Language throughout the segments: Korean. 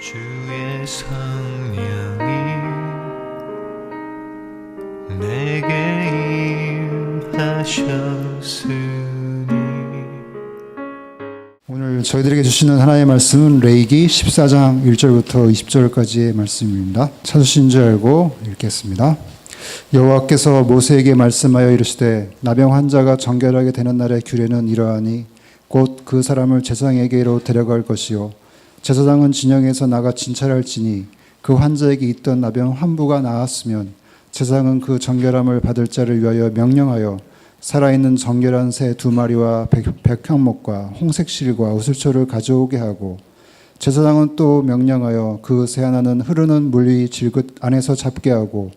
주의 성령이 내게 임하셨으니. 오늘 저희들에게 주시는 하나님의 말씀은 레위기 14장 1절부터 20절까지의 말씀입니다. 찾으신 줄 알고 읽겠습니다. 여호와께서 모세에게 말씀하여 이르시되 나병 환자가 정결하게 되는 날의 규례는 이러하니 곧 그 사람을 제사장에게로 데려갈 것이요 제사장은 진영에서 나가 진찰할지니 그 환자에게 있던 나병 환부가 나았으면 제사장은 그 정결함을 받을 자를 위하여 명령하여 살아있는 정결한 새 2마리와 백향목과 홍색실과 우슬초를 가져오게 하고 제사장은 또 명령하여 그 새 하나는 흐르는 물 위 질긋 안에서 잡게 하고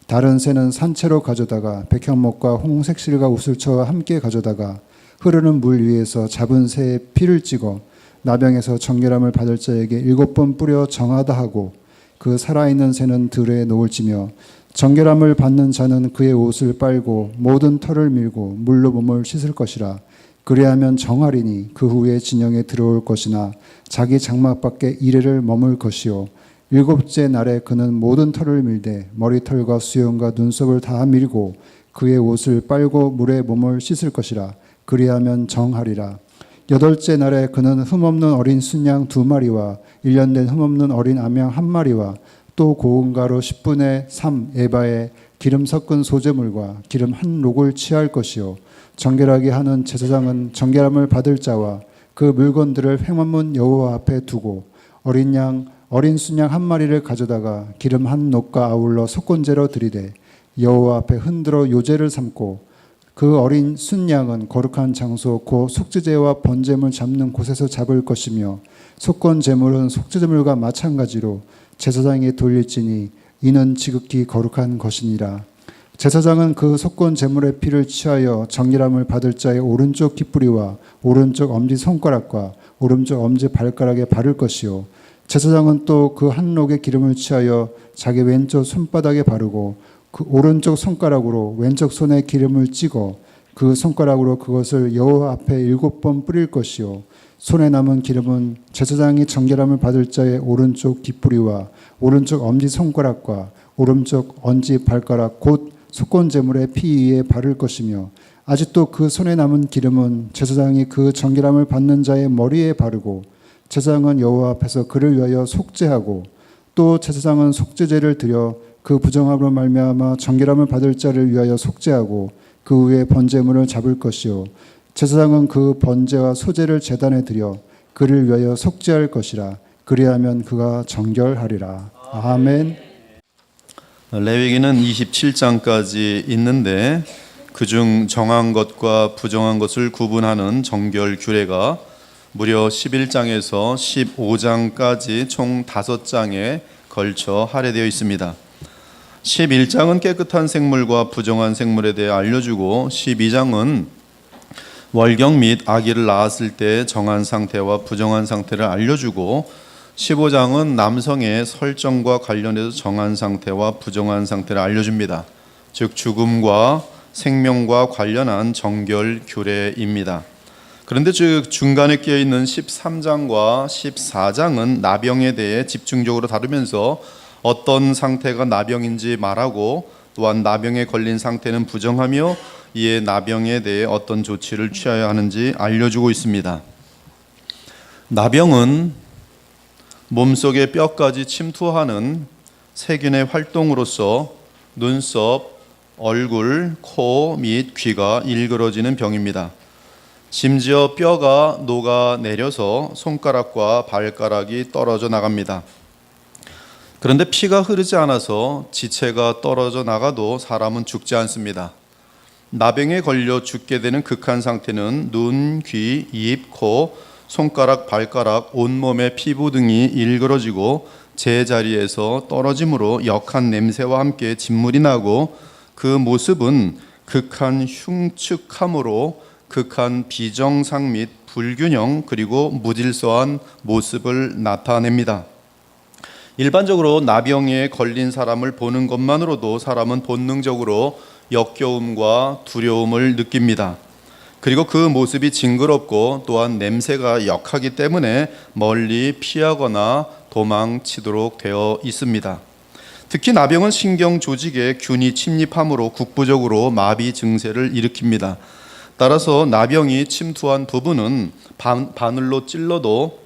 다른 새는 산채로 가져다가 백향목과 홍색실과 우슬초와 함께 가져다가 흐르는 물 위에서 잡은 새의 피를 찍어 나병에서 정결함을 받을 자에게 7번 뿌려 정하다 하고 그 살아있는 새는 들에 놓을지며 정결함을 받는 자는 그의 옷을 빨고 모든 털을 밀고 물로 몸을 씻을 것이라. 그리하면 정하리니 그 후에 진영에 들어올 것이나 자기 장막 밖에 이레를 머물 것이요 7째 날에 그는 모든 털을 밀되 머리털과 수염과 눈썹을 다 밀고 그의 옷을 빨고 물에 몸을 씻을 것이라. 그리하면 정하리라. 8째 날에 그는 흠없는 어린 순양 2마리와 1년 된 흠없는 어린 암양 1마리와 또 고운 가루 10분의 3 에바에 기름 섞은 소재물과 기름 1록을 취할 것이요 정결하게 하는 제사장은 정결함을 받을 자와 그 물건들을 회막문 여호와 앞에 두고 어린 순양 1마리를 가져다가 기름 1록과 아울러 속건제로 드리되 여호와 앞에 흔들어 요제를 삼고 그 어린 순양은 거룩한 장소 곧 속죄제와 번제물 잡는 곳에서 잡을 것이며 속건제물은 속죄제물과 마찬가지로 제사장이 돌릴지니 이는 지극히 거룩한 것이니라. 제사장은 그 속건제물의 피를 취하여 정결함을 받을 자의 오른쪽 깃뿌리와 오른쪽 엄지손가락과 오른쪽 엄지발가락에 바를 것이요 제사장은 또 그 1록의 기름을 취하여 자기 왼쪽 손바닥에 바르고 그 오른쪽 손가락으로 왼쪽 손에 기름을 찍어 그 손가락으로 그것을 여호와 앞에 7번 뿌릴 것이요 손에 남은 기름은 제사장이 정결함을 받을 자의 오른쪽 깃뿌리와 오른쪽 엄지손가락과 오른쪽 엄지발가락 곧 속건제물의 피 위에 바를 것이며 아직도 그 손에 남은 기름은 제사장이 그 정결함을 받는 자의 머리에 바르고 제사장은 여호와 앞에서 그를 위하여 속죄하고 또 제사장은 속죄제를 드려 그 부정함으로 말미암아 정결함을 받을 자를 위하여 속죄하고 그 후에 번제물을 잡을 것이요 제사장은 그 번제와 소제를 제단에 드려 그를 위하여 속죄할 것이라. 그리하면 그가 정결하리라. 아멘. 레위기는 27장까지 있는데 그중 정한 것과 부정한 것을 구분하는 정결 규례가 무려 11장에서 15장까지 총 5장에 걸쳐 할애되어 있습니다. 11장은 깨끗한 생물과 부정한 생물에 대해 알려주고 12장은 월경 및 아기를 낳았을 때 정한 상태와 부정한 상태를 알려주고 15장은 남성의 설정과 관련해서 정한 상태와 부정한 상태를 알려줍니다. 즉 죽음과 생명과 관련한 정결 규례입니다. 그런데 중간에 끼어있는 13장과 14장은 나병에 대해 집중적으로 다루면서 어떤 상태가 나병인지 말하고 또한 나병에 걸린 상태는 부정하며 이에 나병에 대해 어떤 조치를 취해야 하는지 알려주고 있습니다. 나병은 몸속의 뼈까지 침투하는 세균의 활동으로서 눈썹, 얼굴, 코 및 귀가 일그러지는 병입니다. 심지어 뼈가 녹아내려서 손가락과 발가락이 떨어져 나갑니다. 그런데 피가 흐르지 않아서 지체가 떨어져 나가도 사람은 죽지 않습니다. 나병에 걸려 죽게 되는 극한 상태는 눈, 귀, 입, 코, 손가락, 발가락, 온몸의 피부 등이 일그러지고 제자리에서 떨어짐으로 역한 냄새와 함께 진물이 나고 그 모습은 극한 흉측함으로 극한 비정상 및 불균형 그리고 무질서한 모습을 나타냅니다. 일반적으로 나병에 걸린 사람을 보는 것만으로도 사람은 본능적으로 역겨움과 두려움을 느낍니다. 그리고 그 모습이 징그럽고 또한 냄새가 역하기 때문에 멀리 피하거나 도망치도록 되어 있습니다. 특히 나병은 신경 조직에 균이 침입함으로 국부적으로 마비 증세를 일으킵니다. 따라서 나병이 침투한 부분은 바늘로 찔러도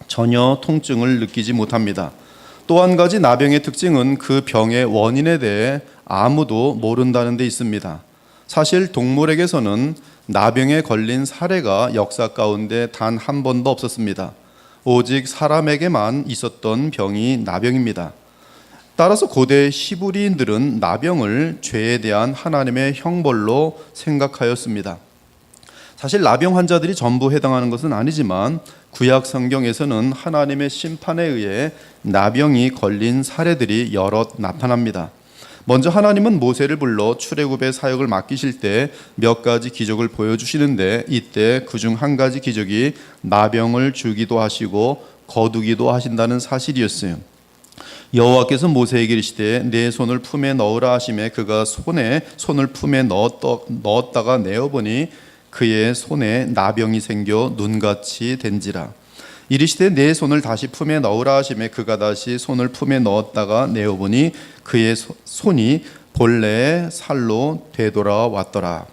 전혀 통증을 느끼지 못합니다. 또 한 가지 나병의 특징은 그 병의 원인에 대해 아무도 모른다는 데 있습니다. 사실 동물에게서는 나병에 걸린 사례가 역사 가운데 단 한 번도 없었습니다. 오직 사람에게만 있었던 병이 나병입니다. 따라서 고대 히브리인들은 나병을 죄에 대한 하나님의 형벌로 생각하였습니다. 사실 나병 환자들이 전부 해당하는 것은 아니지만 구약 성경에서는 하나님의 심판에 의해 나병이 걸린 사례들이 여럿 나타납니다. 먼저 하나님은 모세를 불러 출애굽의 사역을 맡기실 때 몇 가지 기적을 보여주시는데 이때 그중 한 가지 기적이 나병을 주기도 하시고 거두기도 하신다는 사실이었어요. 여호와께서 모세에게 이르시되 내 손을 품에 넣으라 하시매 그가 손을 품에 넣었다가 내어보니 그의 손에 나병이 생겨 눈같이 된지라. 이르시되 내 손을 다시 품에 넣으라 하시매 그가 다시 손을 품에 넣었다가 내어보니 그의 손이 본래의 살로 되돌아왔더라.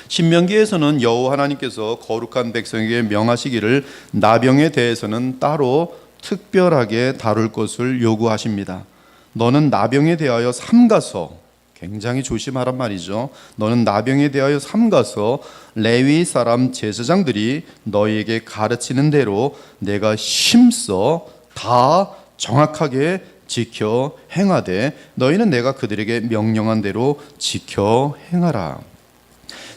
신명기에서는 여호와 하나님께서 거룩한 백성에게 명하시기를 나병에 대해서는 따로 특별하게 다룰 것을 요구하십니다. 너는 나병에 대하여 삼가서, 굉장히 조심하란 말이죠. 너는 나병에 대하여 삼가서 레위 사람 제사장들이 너희에게 가르치는 대로 내가 힘써 다 정확하게 지켜 행하되 너희는 내가 그들에게 명령한 대로 지켜 행하라.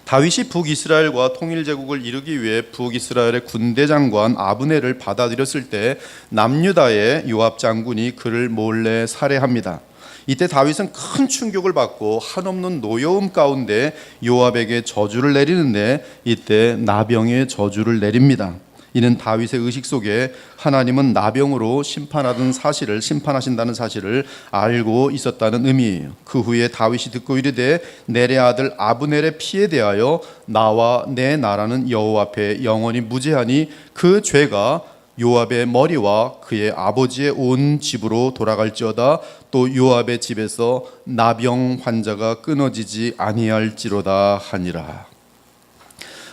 다윗이 북이스라엘과 통일제국을 이루기 위해 북이스라엘의 군대 장관 아브넬을 받아들였을 때 남유다의 요압 장군이 그를 몰래 살해합니다. 이때 다윗은 큰 충격을 받고 한없는 노여움 가운데 요압에게 저주를 내리는데 이때 나병의 저주를 내립니다. 이는 다윗의 의식 속에 하나님은 나병으로 심판하신다는 사실을 알고 있었다는 의미예요. 그 후에 다윗이 듣고 이르되 넬의 아들 아브넬의 피에 대하여 나와 내 나라는 여호와 앞에 영원히 무죄하니 그 죄가 요압의 머리와 그의 아버지의 온 집으로 돌아갈지어다. 또 요압의 집에서 나병 환자가 끊어지지 아니할지로다 하니라.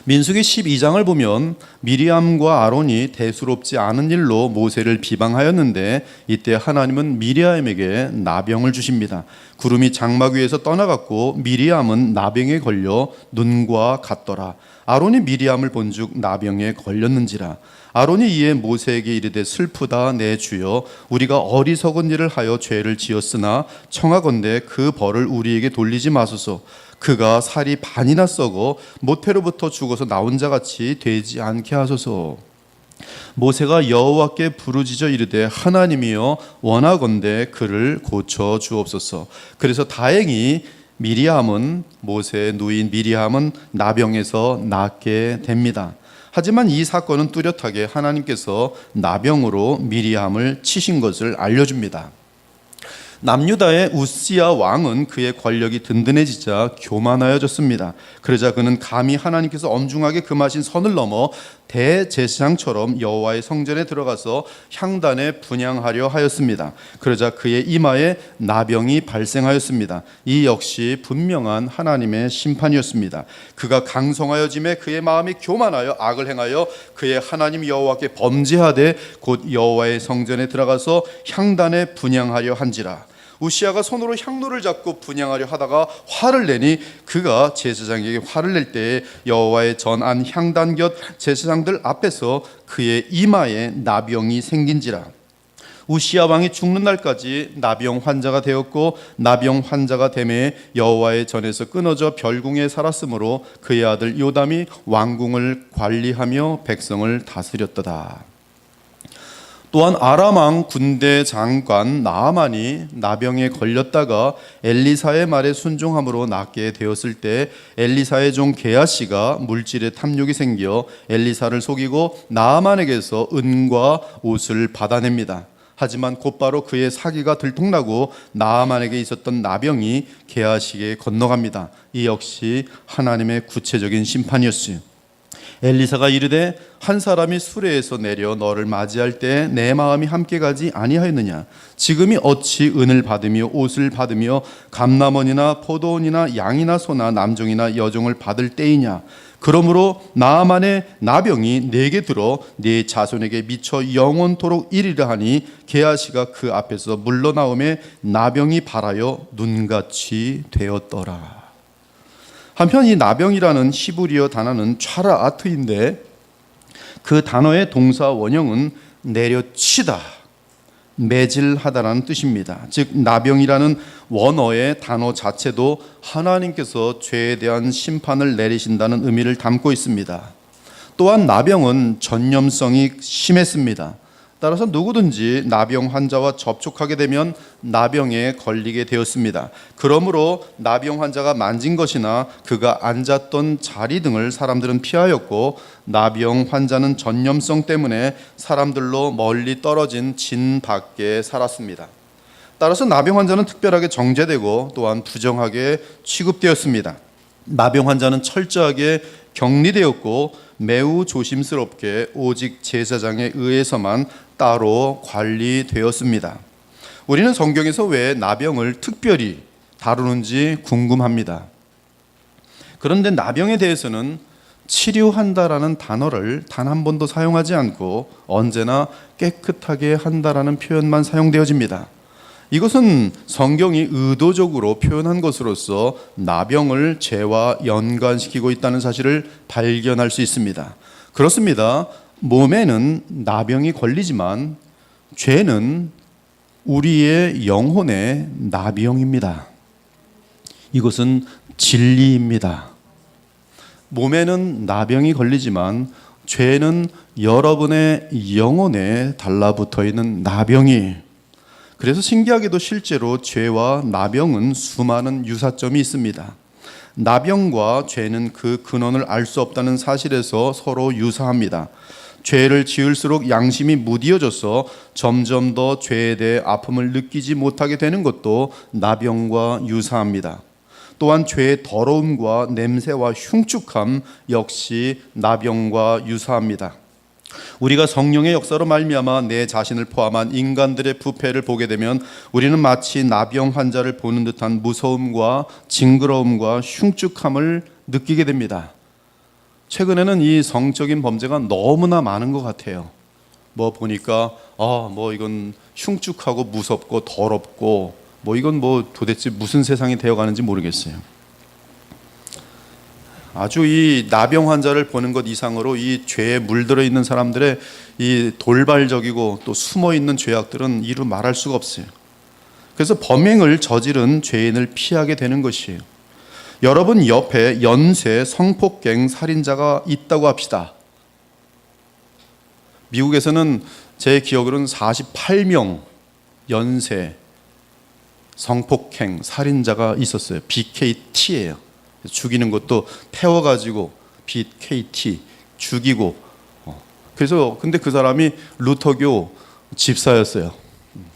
민수기 12장을 보면 미리암과 아론이 대수롭지 않은 일로 모세를 비방하였는데 이때 하나님은 미리암에게 나병을 주십니다. 구름이 장막 위에서 떠나갔고 미리암은 나병에 걸려 눈과 같더라. 아론이 미리암을 본즉 나병에 걸렸는지라. 아론이 이에 모세에게 이르되 슬프다 내 주여 우리가 어리석은 일을 하여 죄를 지었으나 청하건대 그 벌을 우리에게 돌리지 마소서. 그가 살이 반이나 썩어 모태로부터 죽어서 나온 자같이 되지 않게 하소서. 모세가 여호와께 부르짖어 이르되 하나님이여 원하건대 그를 고쳐 주옵소서. 그래서 다행히 모세의 누인 미리암은 나병에서 낫게 됩니다. 하지만 이 사건은 뚜렷하게 하나님께서 나병으로 미리암을 치신 것을 알려줍니다. 남유다의 우시야 왕은 그의 권력이 든든해지자 교만하여졌습니다. 그러자 그는 감히 하나님께서 엄중하게 금하신 선을 넘어 대제사장처럼 여호와의 성전에 들어가서 향단에 분향하려 하였습니다. 그러자 그의 이마에 나병이 발생하였습니다. 이 역시 분명한 하나님의 심판이었습니다. 그가 강성하여짐에 그의 마음이 교만하여 악을 행하여 그의 하나님 여호와께 범죄하되 곧 여호와의 성전에 들어가서 향단에 분향하려 한지라. 우시아가 손으로 향로를 잡고 분향하려 하다가 화를 내니 그가 제사장에게 화를 낼 때에 여호와의 전안 향단 곁 제사장들 앞에서 그의 이마에 나병이 생긴지라. 우시아 왕이 죽는 날까지 나병 환자가 되었고 나병 환자가 되매 여호와의 전에서 끊어져 별궁에 살았으므로 그의 아들 요담이 왕궁을 관리하며 백성을 다스렸도다. 또한 아람 왕 군대 장관 나아만이 나병에 걸렸다가 엘리사의 말에 순종함으로 낫게 되었을 때 엘리사의 종 게하시가 물질에 탐욕이 생겨 엘리사를 속이고 나아만에게서 은과 옷을 받아냅니다. 하지만 곧바로 그의 사기가 들통나고 나아만에게 있었던 나병이 게하시게 건너갑니다. 이 역시 하나님의 구체적인 심판이었어요. 엘리사가 이르되 한 사람이 수레에서 내려 너를 맞이할 때 내 마음이 함께 가지 아니하였느냐. 지금이 어찌 은을 받으며 옷을 받으며 감람원이나 포도원이나 양이나 소나 남종이나 여종을 받을 때이냐. 그러므로 나아만의 나병이 내게 들어 네 자손에게 미쳐 영원토록 이르려 하니 게하시가 그 앞에서 물러나오매 나병이 발하여 눈같이 되었더라. 한편 이 나병이라는 히브리어 단어는 차라아트인데 그 단어의 동사 원형은 내려치다, 매질하다라는 뜻입니다. 즉 나병이라는 원어의 단어 자체도 하나님께서 죄에 대한 심판을 내리신다는 의미를 담고 있습니다. 또한 나병은 전염성이 심했습니다. 따라서 누구든지 나병 환자와 접촉하게 되면 나병에 걸리게 되었습니다. 그러므로 나병 환자가 만진 것이나 그가 앉았던 자리 등을 사람들은 피하였고, 나병 환자는 전염성 때문에 사람들로 멀리 떨어진 진 밖에 살았습니다. 따라서 나병 환자는 특별하게 정죄되고 또한 부정하게 취급되었습니다. 나병 환자는 철저하게 격리되었고 매우 조심스럽게 오직 제사장에 의해서만 따로 관리되었습니다. 우리는 성경에서 왜 나병을 특별히 다루는지 궁금합니다. 그런데 나병에 대해서는 치료한다라는 단어를 단 한 번도 사용하지 않고 언제나 깨끗하게 한다라는 표현만 사용되어집니다. 이것은 성경이 의도적으로 표현한 것으로서 나병을 죄와 연관시키고 있다는 사실을 발견할 수 있습니다. 그렇습니다. 몸에는 나병이 걸리지만 죄는 우리의 영혼의 나병입니다. 이것은 진리입니다. 몸에는 나병이 걸리지만 죄는 여러분의 영혼에 달라붙어 있는 나병이. 그래서 신기하게도 실제로 죄와 나병은 수많은 유사점이 있습니다. 나병과 죄는 그 근원을 알 수 없다는 사실에서 서로 유사합니다. 죄를 지을수록 양심이 무디어져서 점점 더 죄에 대해 아픔을 느끼지 못하게 되는 것도 나병과 유사합니다. 또한 죄의 더러움과 냄새와 흉측함 역시 나병과 유사합니다. 우리가 성령의 역사로 말미암아 내 자신을 포함한 인간들의 부패를 보게 되면 우리는 마치 나병 환자를 보는 듯한 무서움과 징그러움과 흉측함을 느끼게 됩니다. 최근에는 이 성적인 범죄가 너무나 많은 것 같아요. 보니까 이건 흉측하고 무섭고 더럽고 이건 도대체 무슨 세상이 되어가는지 모르겠어요. 아주 이 나병 환자를 보는 것 이상으로 이 죄에 물들어 있는 사람들의 이 돌발적이고 또 숨어 있는 죄악들은 이루 말할 수가 없어요. 그래서 범행을 저지른 죄인을 피하게 되는 것이에요. 여러분 옆에 연쇄 성폭행 살인자가 있다고 합시다. 미국에서는 제 기억으로는 48명 연쇄 성폭행 살인자가 있었어요. BKT예요. 죽이는 것도 태워가지고 BKT 죽이고. 그래서 근데 그 사람이 루터교 집사였어요.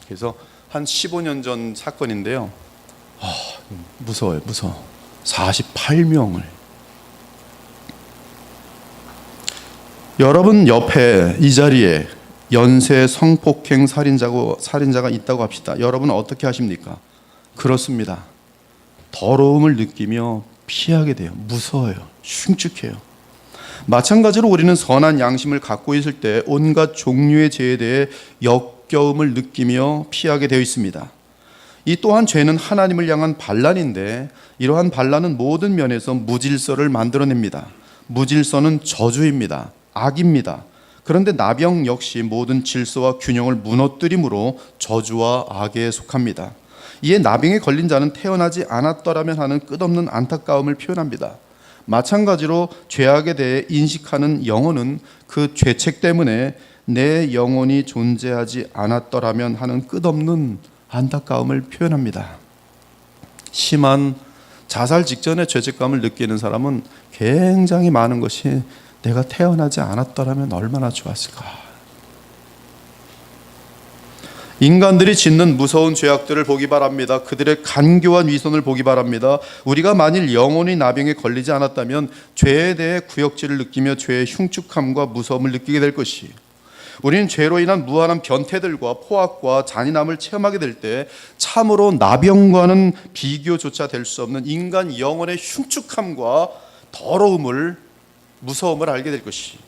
그래서 한 15년 전 사건인데요. 무서워요, 무서워. 48명을. 여러분 옆에 이 자리에 연쇄 성폭행 살인자가 있다고 합시다. 여러분은 어떻게 하십니까? 그렇습니다. 더러움을 느끼며 피하게 돼요. 무서워요. 흉측해요. 마찬가지로 우리는 선한 양심을 갖고 있을 때 온갖 종류의 죄에 대해 역겨움을 느끼며 피하게 되어 있습니다. 이 또한 죄는 하나님을 향한 반란인데 이러한 반란은 모든 면에서 무질서를 만들어냅니다. 무질서는 저주입니다. 악입니다. 그런데 나병 역시 모든 질서와 균형을 무너뜨림으로 저주와 악에 속합니다. 이에 나병에 걸린 자는 태어나지 않았더라면 하는 끝없는 안타까움을 표현합니다. 마찬가지로 죄악에 대해 인식하는 영혼은 그 죄책 때문에 내 영혼이 존재하지 않았더라면 하는 끝없는 안타까움을 표현합니다. 심한 자살 직전의 죄책감을 느끼는 사람은 굉장히 많은 것이 내가 태어나지 않았더라면 얼마나 좋았을까. 인간들이 짓는 무서운 죄악들을 보기 바랍니다. 그들의 간교한 위선을 보기 바랍니다. 우리가 만일 영원히 나병에 걸리지 않았다면 죄에 대해 구역질을 느끼며 죄의 흉측함과 무서움을 느끼게 될 것이에요. 우리는 죄로 인한 무한한 변태들과 포악과 잔인함을 체험하게 될 때 참으로 나병과는 비교조차 될 수 없는 인간 영혼의 흉측함과 더러움을, 무서움을 알게 될 것이에요.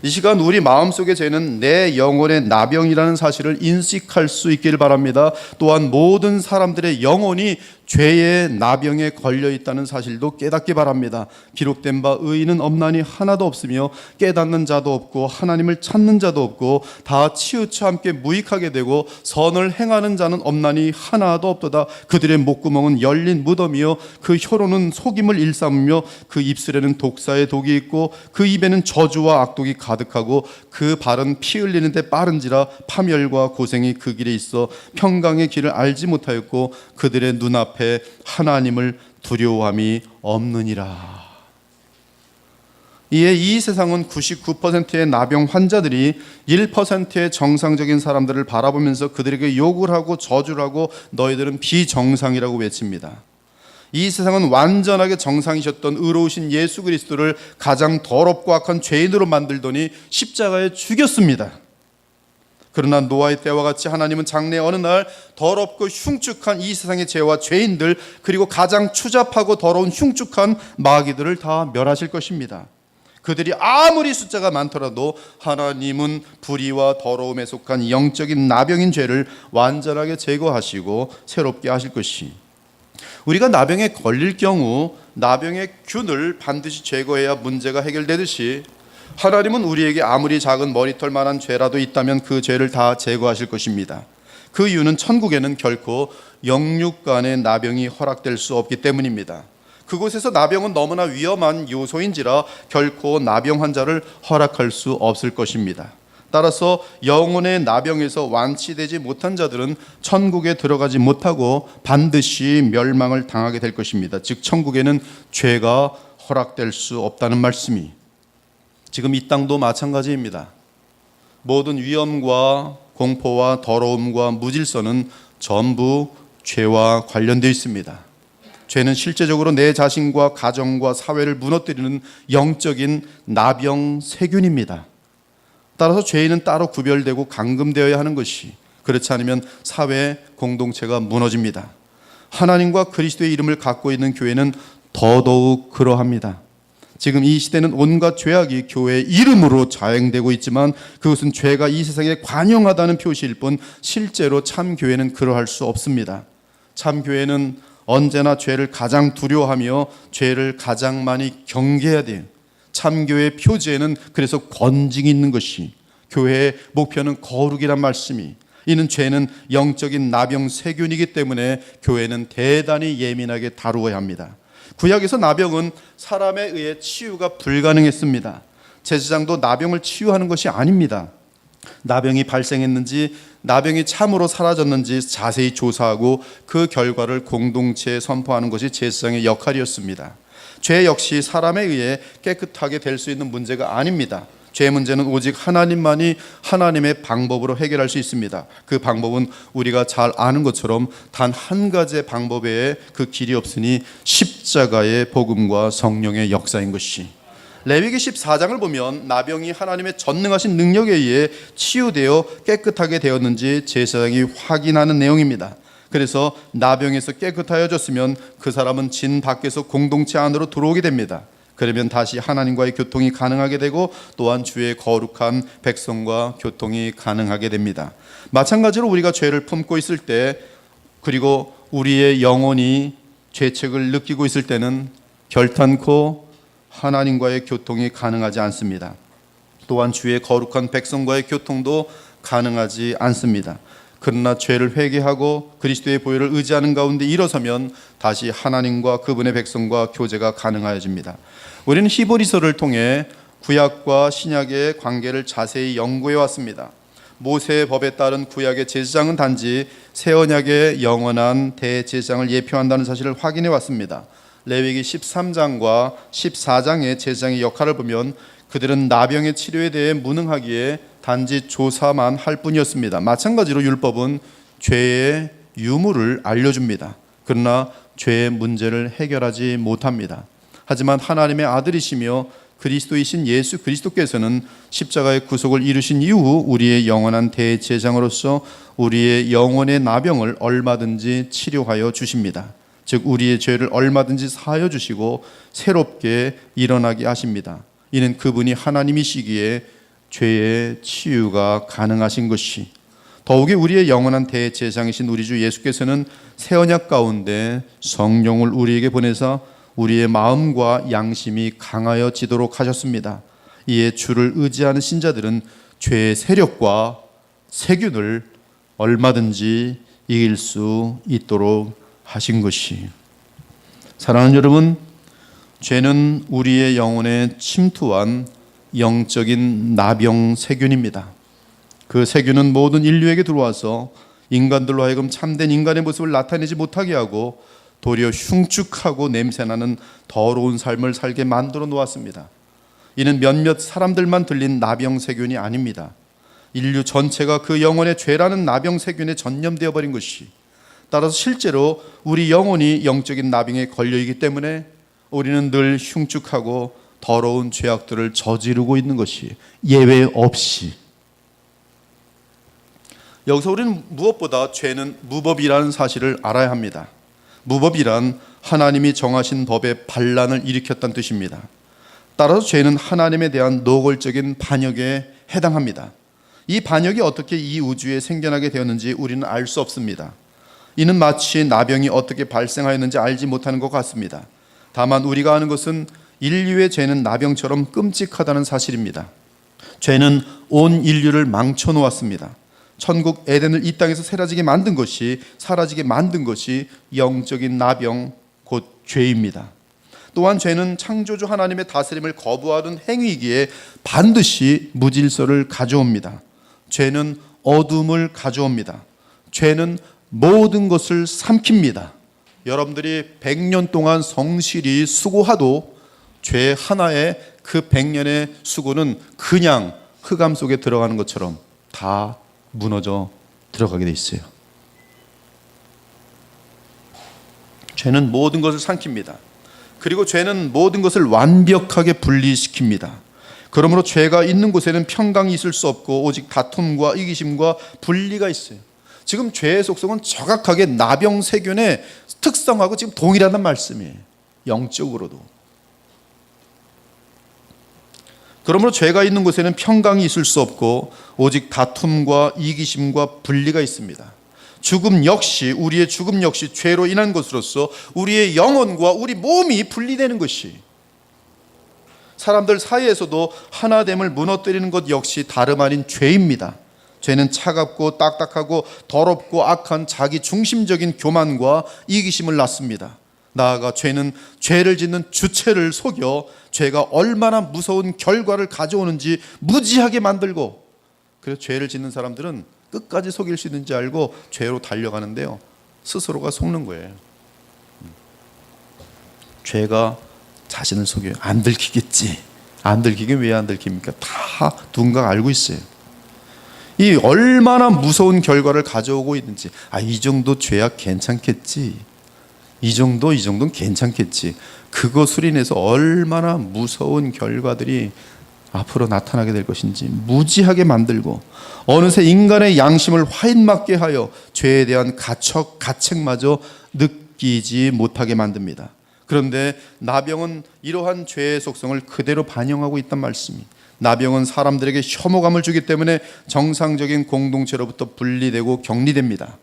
이 시간 우리 마음속의 죄는 내 영혼의 나병이라는 사실을 인식할 수 있기를 바랍니다. 또한 모든 사람들의 영혼이 죄의 나병에 걸려 있다는 사실도 깨닫기 바랍니다. 기록된 바 의인은 없나니 하나도 없으며 깨닫는 자도 없고 하나님을 찾는 자도 없고 다 치우쳐 함께 무익하게 되고 선을 행하는 자는 없나니 하나도 없도다. 그들의 목구멍은 열린 무덤이요 그 혀로는 속임을 일삼으며 그 입술에는 독사의 독이 있고 그 입에는 저주와 악독이 가득하고 그 발은 피 흘리는데 빠른지라 파멸과 고생이 그 길에 있어 평강의 길을 알지 못하였고 그들의 눈앞에 하나님을 두려워함이 없느니라. 이에 이 세상은 99%의 나병 환자들이 1%의 정상적인 사람들을 바라보면서 그들에게 욕을 하고 저주를 하고 너희들은 비정상이라고 외칩니다. 이 세상은 완전하게 정상이셨던 의로우신 예수 그리스도를 가장 더럽고 악한 죄인으로 만들더니 십자가에 죽였습니다. 그러나 노아의 때와 같이 하나님은 장래 어느 날 더럽고 흉측한 이 세상의 죄와 죄인들 그리고 가장 추잡하고 더러운 흉측한 마귀들을 다 멸하실 것입니다. 그들이 아무리 숫자가 많더라도 하나님은 불의와 더러움에 속한 영적인 나병인 죄를 완전하게 제거하시고 새롭게 하실 것이. 우리가 나병에 걸릴 경우 나병의 균을 반드시 제거해야 문제가 해결되듯이 하나님은 우리에게 아무리 작은 머리털만한 죄라도 있다면 그 죄를 다 제거하실 것입니다. 그 이유는 천국에는 결코 영육간의 나병이 허락될 수 없기 때문입니다. 그곳에서 나병은 너무나 위험한 요소인지라 결코 나병 환자를 허락할 수 없을 것입니다. 따라서 영혼의 나병에서 완치되지 못한 자들은 천국에 들어가지 못하고 반드시 멸망을 당하게 될 것입니다. 즉 천국에는 죄가 허락될 수 없다는 말씀이 지금 이 땅도 마찬가지입니다. 모든 위험과 공포와 더러움과 무질서는 전부 죄와 관련되어 있습니다. 죄는 실제적으로 내 자신과 가정과 사회를 무너뜨리는 영적인 나병 세균입니다. 따라서 죄인은 따로 구별되고 감금되어야 하는 것이, 그렇지 않으면 사회 공동체가 무너집니다. 하나님과 그리스도의 이름을 갖고 있는 교회는 더더욱 그러합니다. 지금 이 시대는 온갖 죄악이 교회의 이름으로 자행되고 있지만 그것은 죄가 이 세상에 관영하다는 표시일 뿐 실제로 참 교회는 그러할 수 없습니다. 참 교회는 언제나 죄를 가장 두려워하며 죄를 가장 많이 경계해야 돼요. 참 교회의 표지에는 그래서 권징이 있는 것이, 교회의 목표는 거룩이란 말씀이, 이는 죄는 영적인 나병 세균이기 때문에 교회는 대단히 예민하게 다루어야 합니다. 구약에서 나병은 사람에 의해 치유가 불가능했습니다. 제사장도 나병을 치유하는 것이 아닙니다. 나병이 발생했는지 나병이 참으로 사라졌는지 자세히 조사하고 그 결과를 공동체에 선포하는 것이 제사장의 역할이었습니다. 죄 역시 사람에 의해 깨끗하게 될 수 있는 문제가 아닙니다. 죄 문제는 오직 하나님만이 하나님의 방법으로 해결할 수 있습니다. 그 방법은 우리가 잘 아는 것처럼 단 한 가지의 방법 외에 그 길이 없으니 십자가의 복음과 성령의 역사인 것이. 레위기 14장을 보면 나병이 하나님의 전능하신 능력에 의해 치유되어 깨끗하게 되었는지 제사장이 확인하는 내용입니다. 그래서 나병에서 깨끗하여졌으면 그 사람은 진 밖에서 공동체 안으로 들어오게 됩니다. 그러면 다시 하나님과의 교통이 가능하게 되고 또한 주의 거룩한 백성과 교통이 가능하게 됩니다. 마찬가지로 우리가 죄를 품고 있을 때 그리고 우리의 영혼이 죄책을 느끼고 있을 때는 결탄코 하나님과의 교통이 가능하지 않습니다. 또한 주의 거룩한 백성과의 교통도 가능하지 않습니다. 그러나 죄를 회개하고 그리스도의 보혈을 의지하는 가운데 일어서면 다시 하나님과 그분의 백성과 교제가 가능해집니다. 우리는 히브리서를 통해 구약과 신약의 관계를 자세히 연구해 왔습니다. 모세의 법에 따른 구약의 제사장은 단지 새 언약의 영원한 대제사장을 예표한다는 사실을 확인해 왔습니다. 레위기 13장과 14장의 제사장의 역할을 보면 그들은 나병의 치료에 대해 무능하기에 단지 조사만 할 뿐이었습니다. 마찬가지로 율법은 죄의 유무를 알려줍니다. 그러나 죄의 문제를 해결하지 못합니다. 하지만 하나님의 아들이시며 그리스도이신 예수 그리스도께서는 십자가의 구속을 이루신 이후 우리의 영원한 대제사장으로서 우리의 영혼의 나병을 얼마든지 치료하여 주십니다. 즉 우리의 죄를 얼마든지 사하여 주시고 새롭게 일어나게 하십니다. 이는 그분이 하나님이시기에 죄의 치유가 가능하신 것이, 더욱이 우리의 영원한 대제사장이신 우리 주 예수께서는 새 언약 가운데 성령을 우리에게 보내사 우리의 마음과 양심이 강하여지도록 하셨습니다. 이에 주를 의지하는 신자들은 죄의 세력과 세균을 얼마든지 이길 수 있도록 하신 것이, 사랑하는 여러분, 죄는 우리의 영혼에 침투한 영적인 나병 세균입니다. 그 세균은 모든 인류에게 들어와서 인간들로 하여금 참된 인간의 모습을 나타내지 못하게 하고 도리어 흉측하고 냄새나는 더러운 삶을 살게 만들어 놓았습니다. 이는 몇몇 사람들만 들린 나병 세균이 아닙니다. 인류 전체가 그 영혼의 죄라는 나병 세균에 전염되어 버린 것이, 따라서 실제로 우리 영혼이 영적인 나병에 걸려있기 때문에 우리는 늘 흉측하고 더러운 죄악들을 저지르고 있는 것이 예외 없이. 여기서 우리는 무엇보다 죄는 무법이라는 사실을 알아야 합니다. 무법이란 하나님이 정하신 법에 반란을 일으켰다는 뜻입니다. 따라서 죄는 하나님에 대한 노골적인 반역에 해당합니다. 이 반역이 어떻게 이 우주에 생겨나게 되었는지 우리는 알 수 없습니다. 이는 마치 나병이 어떻게 발생하였는지 알지 못하는 것 같습니다. 다만 우리가 아는 것은 인류의 죄는 나병처럼 끔찍하다는 사실입니다. 죄는 온 인류를 망쳐놓았습니다. 천국 에덴을 이 땅에서 사라지게 만든 것이 영적인 나병, 곧 죄입니다. 또한 죄는 창조주 하나님의 다스림을 거부하는 행위이기에 반드시 무질서를 가져옵니다. 죄는 어둠을 가져옵니다. 죄는 모든 것을 삼킵니다. 여러분들이 100년 동안 성실히 수고하도 죄 하나에 그 100년의 수고는 그냥 흑암 속에 들어가는 것처럼 다 무너져 들어가게 돼 있어요. 죄는 모든 것을 삼킵니다. 그리고 죄는 모든 것을 완벽하게 분리시킵니다. 그러므로 죄가 있는 곳에는 평강이 있을 수 없고 오직 다툼과 이기심과 분리가 있어요. 지금 죄의 속성은 정확하게 나병세균의 특성하고 지금 동일하단 말씀이에요. 영적으로도. 그러므로 죄가 있는 곳에는 평강이 있을 수 없고 오직 다툼과 이기심과 분리가 있습니다. 우리의 죽음 역시 죄로 인한 것으로서 우리의 영혼과 우리 몸이 분리되는 것이, 사람들 사이에서도 하나됨을 무너뜨리는 것 역시 다름 아닌 죄입니다. 죄는 차갑고 딱딱하고 더럽고 악한 자기 중심적인 교만과 이기심을 낳습니다. 나아가 죄는 죄를 짓는 주체를 속여 죄가 얼마나 무서운 결과를 가져오는지 무지하게 만들고, 그래서 죄를 짓는 사람들은 끝까지 속일 수 있는지 알고 죄로 달려가는데요, 스스로가 속는 거예요. 죄가 자신을 속여요. 안 들키겠지. 안 들키긴 왜 안 들킵니까? 다 누군가 알고 있어요. 이 얼마나 무서운 결과를 가져오고 있는지, 이 정도 죄악 괜찮겠지, 이 정도는 괜찮겠지, 그것으로 인해서 얼마나 무서운 결과들이 앞으로 나타나게 될 것인지 무지하게 만들고, 어느새 인간의 양심을 화인맞게 하여 죄에 대한 가책마저 느끼지 못하게 만듭니다. 그런데 나병은 이러한 죄의 속성을 그대로 반영하고 있단 말씀이, 나병은 사람들에게 혐오감을 주기 때문에 정상적인 공동체로부터 분리되고 격리됩니다.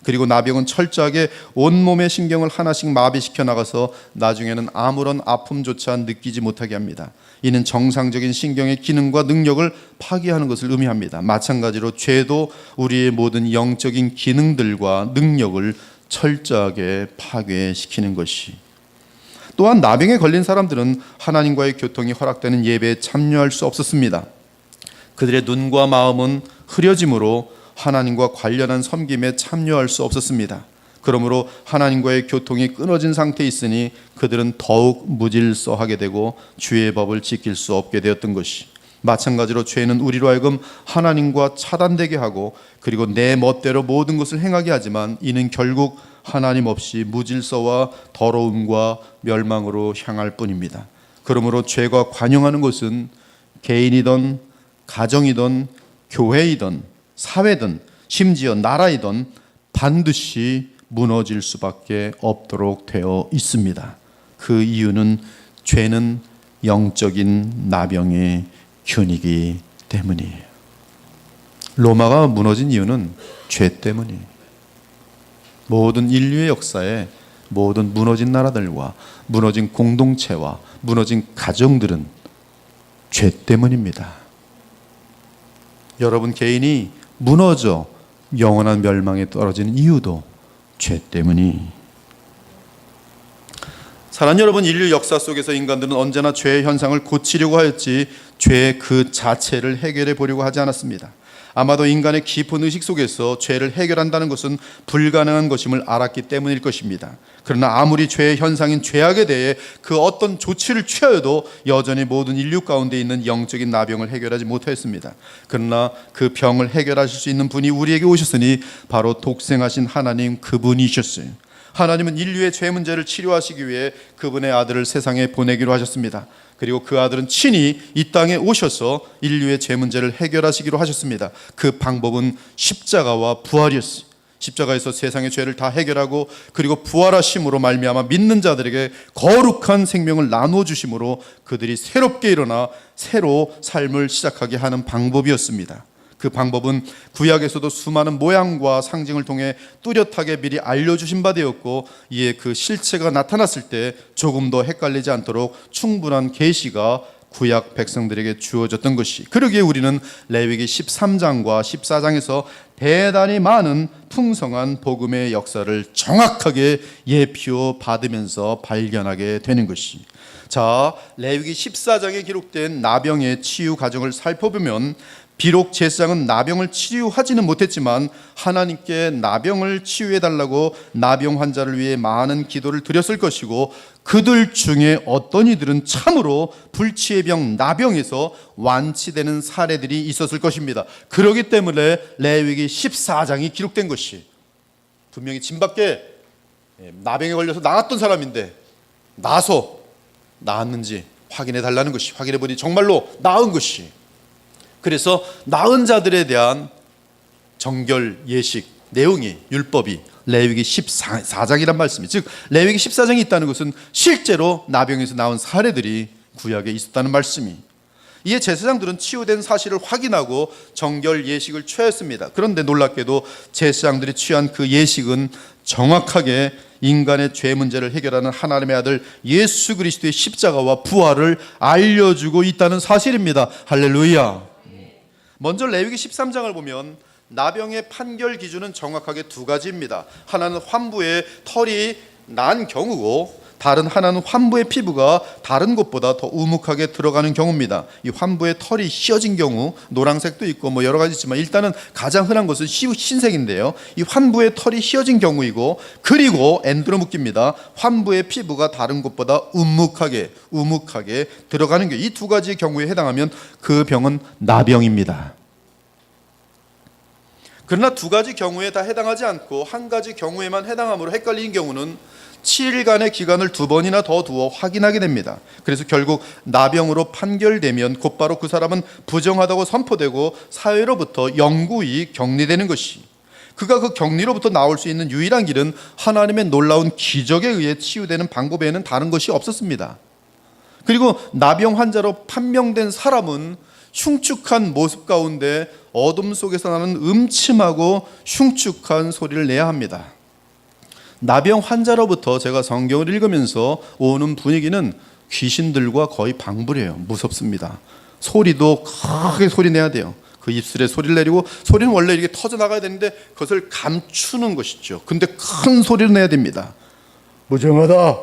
그리고 나병은 철저하게 온몸의 신경을 하나씩 마비시켜 나가서 나중에는 아무런 아픔조차 느끼지 못하게 합니다. 이는 정상적인 신경의 기능과 능력을 파괴하는 것을 의미합니다. 마찬가지로 죄도 우리의 모든 영적인 기능들과 능력을 철저하게 파괴시키는 것이, 또한 나병에 걸린 사람들은 하나님과의 교통이 허락되는 예배에 참여할 수 없었습니다. 그들의 눈과 마음은 흐려짐으로 하나님과 관련한 섬김에 참여할 수 없었습니다. 그러므로 하나님과의 교통이 끊어진 상태에 있으니 그들은 더욱 무질서하게 되고 주의 법을 지킬 수 없게 되었던 것이, 마찬가지로 죄는 우리로 하여금 하나님과 차단되게 하고 그리고 내 멋대로 모든 것을 행하게 하지만 이는 결국 하나님 없이 무질서와 더러움과 멸망으로 향할 뿐입니다. 그러므로 죄가 관영하는 것은 개인이든 가정이든 교회이든 사회든 심지어 나라이든 반드시 무너질 수밖에 없도록 되어 있습니다. 그 이유는 죄는 영적인 나병의 균이기 때문이에요. 로마가 무너진 이유는 죄 때문이에요. 모든 인류의 역사에 모든 무너진 나라들과 무너진 공동체와 무너진 가정들은 죄 때문입니다. 여러분 개인이 무너져 영원한 멸망에 떨어지는 이유도 죄 때문이. 사랑하는 여러분, 인류 역사 속에서 인간들은 언제나 죄의 현상을 고치려고 하였지 죄 그 자체를 해결해 보려고 하지 않았습니다. 아마도 인간의 깊은 의식 속에서 죄를 해결한다는 것은 불가능한 것임을 알았기 때문일 것입니다. 그러나 아무리 죄의 현상인 죄악에 대해 그 어떤 조치를 취하여도 여전히 모든 인류 가운데 있는 영적인 나병을 해결하지 못하였습니다. 그러나 그 병을 해결하실 수 있는 분이 우리에게 오셨으니 바로 독생하신 하나님 그분이셨어요. 하나님은 인류의 죄 문제를 치료하시기 위해 그분의 아들을 세상에 보내기로 하셨습니다. 그리고 그 아들은 친히 이 땅에 오셔서 인류의 죄 문제를 해결하시기로 하셨습니다. 그 방법은 십자가와 부활이었어요. 십자가에서 세상의 죄를 다 해결하고 그리고 부활하심으로 말미암아 믿는 자들에게 거룩한 생명을 나누어 주심으로 그들이 새롭게 일어나 새로 삶을 시작하게 하는 방법이었습니다. 그 방법은 구약에서도 수많은 모양과 상징을 통해 뚜렷하게 미리 알려주신 바 되었고 이에 그 실체가 나타났을 때 조금 더 헷갈리지 않도록 충분한 계시가 구약 백성들에게 주어졌던 것이, 그러기에 우리는 레위기 13장과 14장에서 대단히 많은 풍성한 복음의 역사를 정확하게 예표 받으면서 발견하게 되는 것이. 자, 레위기 14장에 기록된 나병의 치유 과정을 살펴보면 비록 제사장은 나병을 치유하지는 못했지만 하나님께 나병을 치유해달라고 나병 환자를 위해 많은 기도를 드렸을 것이고 그들 중에 어떤 이들은 참으로 불치의 병 나병에서 완치되는 사례들이 있었을 것입니다. 그렇기 때문에 레위기 14장이 기록된 것이, 분명히 진밖에 나병에 걸려서 나갔던 사람인데 나서 나았는지 확인해 달라는 것이, 확인해 보니 정말로 나은 것이. 그래서 나은 자들에 대한 정결 예식 내용이, 율법이 레위기 14장이란 말씀이, 즉 레위기 14장이 있다는 것은 실제로 나병에서 나온 사례들이 구약에 있었다는 말씀이. 이에 제사장들은 치유된 사실을 확인하고 정결 예식을 취하였습니다. 그런데 놀랍게도 제사장들이 취한 그 예식은 정확하게 인간의 죄 문제를 해결하는 하나님의 아들 예수 그리스도의 십자가와 부활을 알려주고 있다는 사실입니다. 할렐루야. 먼저 레위기 13장을 보면 나병의 판결 기준은 정확하게 두 가지입니다. 하나는 환부에 털이 난 경우고 다른 하나는 환부의 피부가 다른 곳보다 더 우묵하게 들어가는 경우입니다. 이 환부의 털이 휘어진 경우, 노란색도 있고 뭐 여러 가지 있지만 일단은 가장 흔한 것은 흰색인데요. 이 환부의 털이 휘어진 경우이고, 그리고 엔드로 묶입니다. 환부의 피부가 다른 곳보다 우묵하게 들어가는 경우, 이 두 가지 경우에 해당하면 그 병은 나병입니다. 그러나 두 가지 경우에 다 해당하지 않고 한 가지 경우에만 해당함으로 헷갈리는 경우는 7일간의 기간을 2번이나 더 두어 확인하게 됩니다. 그래서 결국 나병으로 판결되면 곧바로 그 사람은 부정하다고 선포되고 사회로부터 영구히 격리되는 것이, 그가 그 격리로부터 나올 수 있는 유일한 길은 하나님의 놀라운 기적에 의해 치유되는 방법에는 다른 것이 없었습니다. 그리고 나병 환자로 판명된 사람은 흉측한 모습 가운데 어둠 속에서 나는 음침하고 흉측한 소리를 내야 합니다. 나병 환자로부터 제가 성경을 읽으면서 오는 분위기는 귀신들과 거의 방불이에요. 무섭습니다. 소리도 크게 소리 내야 돼요. 그 입술에 소리를 내리고, 소리는 원래 이렇게 터져나가야 되는데 그것을 감추는 것이죠. 근데 큰 소리를 내야 됩니다. 무정하다,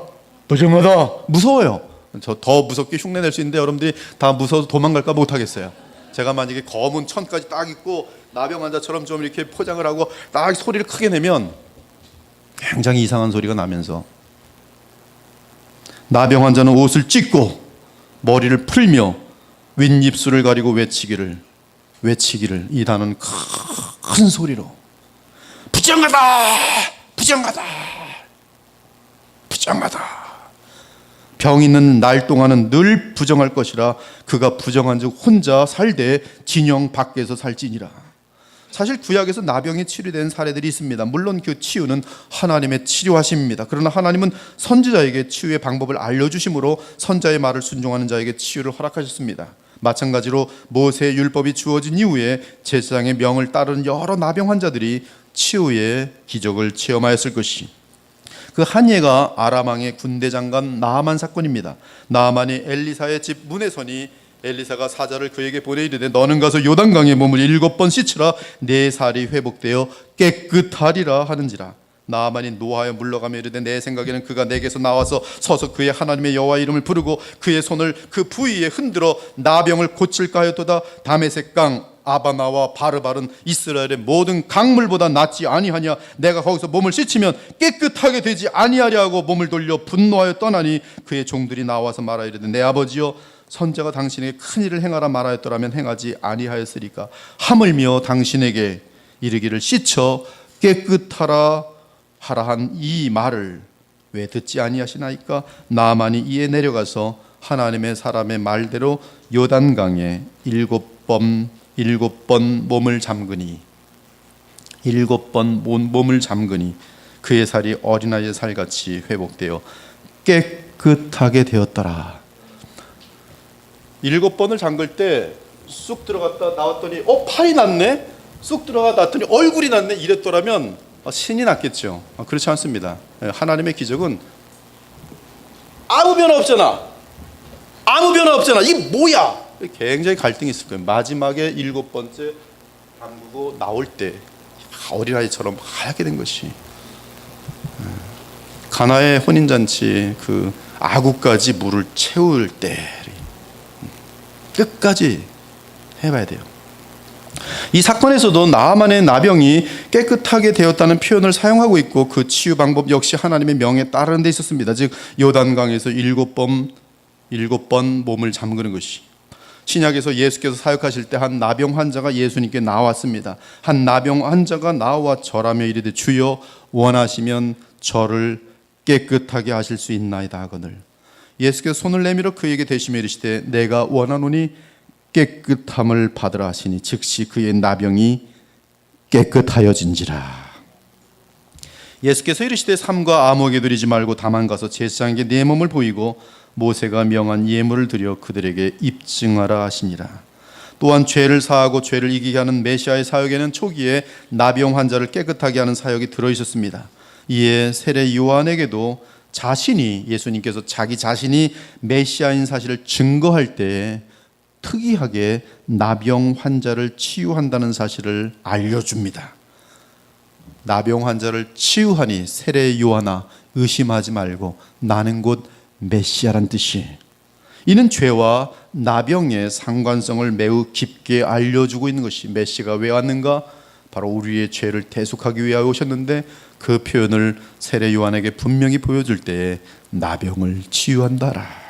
무서워요. 저 더 무섭게 흉내낼 수 있는데 여러분들이 다 무서워서 도망갈까 못하겠어요. 제가 만약에 검은 천까지 딱 입고 나병 환자처럼 좀 이렇게 포장을 하고 딱 소리를 크게 내면 굉장히 이상한 소리가 나면서, 나병 환자는 옷을 찢고 머리를 풀며 윗입술을 가리고 외치기를 이 단어는 큰 소리로 부정하다 부정하다 부정하다. 병 있는 날 동안은 늘 부정할 것이라 그가 부정한즉 혼자 살되 진영 밖에서 살지니라. 사실 구약에서 나병이 치료된 사례들이 있습니다. 물론 그 치유는 하나님의 치료하심입니다. 그러나 하나님은 선지자에게 치유의 방법을 알려주심으로 선자의 말을 순종하는 자에게 치유를 허락하셨습니다. 마찬가지로 모세의 율법이 주어진 이후에 제사장의 명을 따르는 여러 나병 환자들이 치유의 기적을 체험하였을 것이, 그 한 예가 아람 왕의 군대 장관 나아만 사건입니다. 나아만이 엘리사의 집 문에 서니 엘리사가 사자를 그에게 보내 이르되 너는 가서 요단강에 몸을 7번 씻으라 내 살이 회복되어 깨끗하리라 하는지라. 나아만이 노하여 물러가며 이르되 내 생각에는 그가 내게서 나와서 서서 그의 하나님의 여호와 이름을 부르고 그의 손을 그 부위에 흔들어 나병을 고칠까 하였도다. 다메섹 강 아바나와 바르바른 이스라엘의 모든 강물보다 낫지 아니하냐. 내가 거기서 몸을 씻으면 깨끗하게 되지 아니하랴 하고 몸을 돌려 분노하여 떠나니 그의 종들이 나와서 말하 이르되 내 아버지여 선자가 당신에게 큰 일을 행하라 말하였더라면 행하지 아니하였으리까. 하물며 당신에게 이르기를 씻어 깨끗하라 하라 한 이 말을 왜 듣지 아니하시나이까. 나아만이 이에 내려가서 하나님의 사람의 말대로 요단강에 7번 몸을 잠그니 7번 몸을 잠그니 그의 살이 어린아이의 살같이 회복되어 깨끗하게 되었더라. 7번을 잠글 때 쑥 들어갔다 나왔더니 팔이 났네, 쑥 들어가 나왔더니 얼굴이 났네 이랬더라면 신이 났겠죠. 그렇지 않습니다. 하나님의 기적은 아무 변화 없잖아. 이게 뭐야? 굉장히 갈등이 있을 거예요. 마지막에 7번째 담그고 나올 때 어린아이처럼 하얗게 된 것이, 가나의 혼인잔치 그 아구까지 물을 채울 때 끝까지 해봐야 돼요. 이 사건에서도 나아만의 나병이 깨끗하게 되었다는 표현을 사용하고 있고 그 치유 방법 역시 하나님의 명에 따르는 데 있었습니다. 즉 요단강에서 7번 몸을 잠그는 것이, 신약에서 예수께서 사역하실 때 한 나병 환자가 예수님께 나왔습니다. 한 나병 환자가 나와 절하며 이르되 주여 원하시면 저를 깨끗하게 하실 수 있나이다 하거늘 예수께서 손을 내밀어 그에게 대시며 이르시되 내가 원하노니 깨끗함을 받으라 하시니 즉시 그의 나병이 깨끗하여진지라. 예수께서 이르시되 삼가 아무에게 드리지 말고 다만 가서 제사장에게 네 몸을 보이고 모세가 명한 예물을 드려 그들에게 입증하라 하시니라. 또한 죄를 사하고 죄를 이기게 하는 메시아의 사역에는 초기에 나병 환자를 깨끗하게 하는 사역이 들어있었습니다. 이에 세례 요한에게도 예수님께서 자기 자신이 메시아인 사실을 증거할 때 특이하게 나병 환자를 치유한다는 사실을 알려줍니다. 나병 환자를 치유하니 세례 요한아 의심하지 말고 나는 곧 메시아란 뜻이. 이는 죄와 나병의 상관성을 매우 깊게 알려주고 있는 것이, 메시아가 왜 왔는가? 바로 우리의 죄를 대속하기 위하여 오셨는데 그 표현을 세례 요한에게 분명히 보여줄 때에 나병을 치유한다라.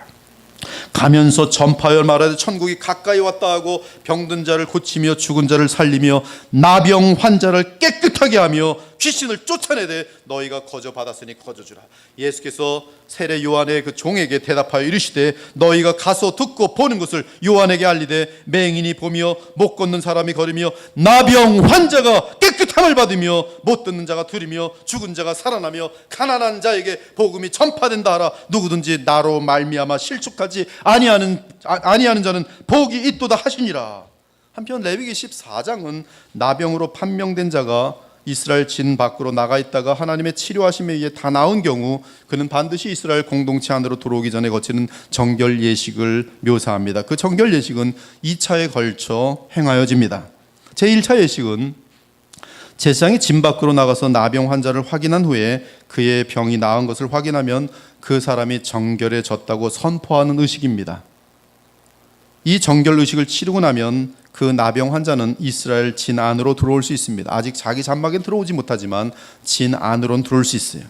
가면서 전파하여 말하되 천국이 가까이 왔다 하고 병든 자를 고치며 죽은 자를 살리며 나병 환자를 깨끗하게 하며 귀신을 쫓아내되 너희가 거저 받았으니 거저 주라. 예수께서 세례 요한의 그 종에게 대답하여 이르시되 너희가 가서 듣고 보는 것을 요한에게 알리되 맹인이 보며 못 걷는 사람이 걸으며 나병 환자가 깨끗함을 받으며 못 듣는 자가 들으며 죽은 자가 살아나며 가난한 자에게 복음이 전파된다 하라. 누구든지 나로 말미암아 실족하지 아니하는 자는 복이 있도다 하시니라. 한편 레위기 14장은 나병으로 판명된 자가 이스라엘 진 밖으로 나가 있다가 하나님의 치료하심에 의해 다 나은 경우 그는 반드시 이스라엘 공동체 안으로 들어오기 전에 거치는 정결 예식을 묘사합니다. 그 정결 예식은 2차에 걸쳐 행하여집니다. 제1차 예식은 제사장이 진 밖으로 나가서 나병 환자를 확인한 후에 그의 병이 나은 것을 확인하면 그 사람이 정결해졌다고 선포하는 의식입니다. 이 정결 의식을 치르고 나면 그 나병 환자는 이스라엘 진 안으로 들어올 수 있습니다. 아직 자기 장막에 들어오지 못하지만 진 안으로는 들어올 수 있어요.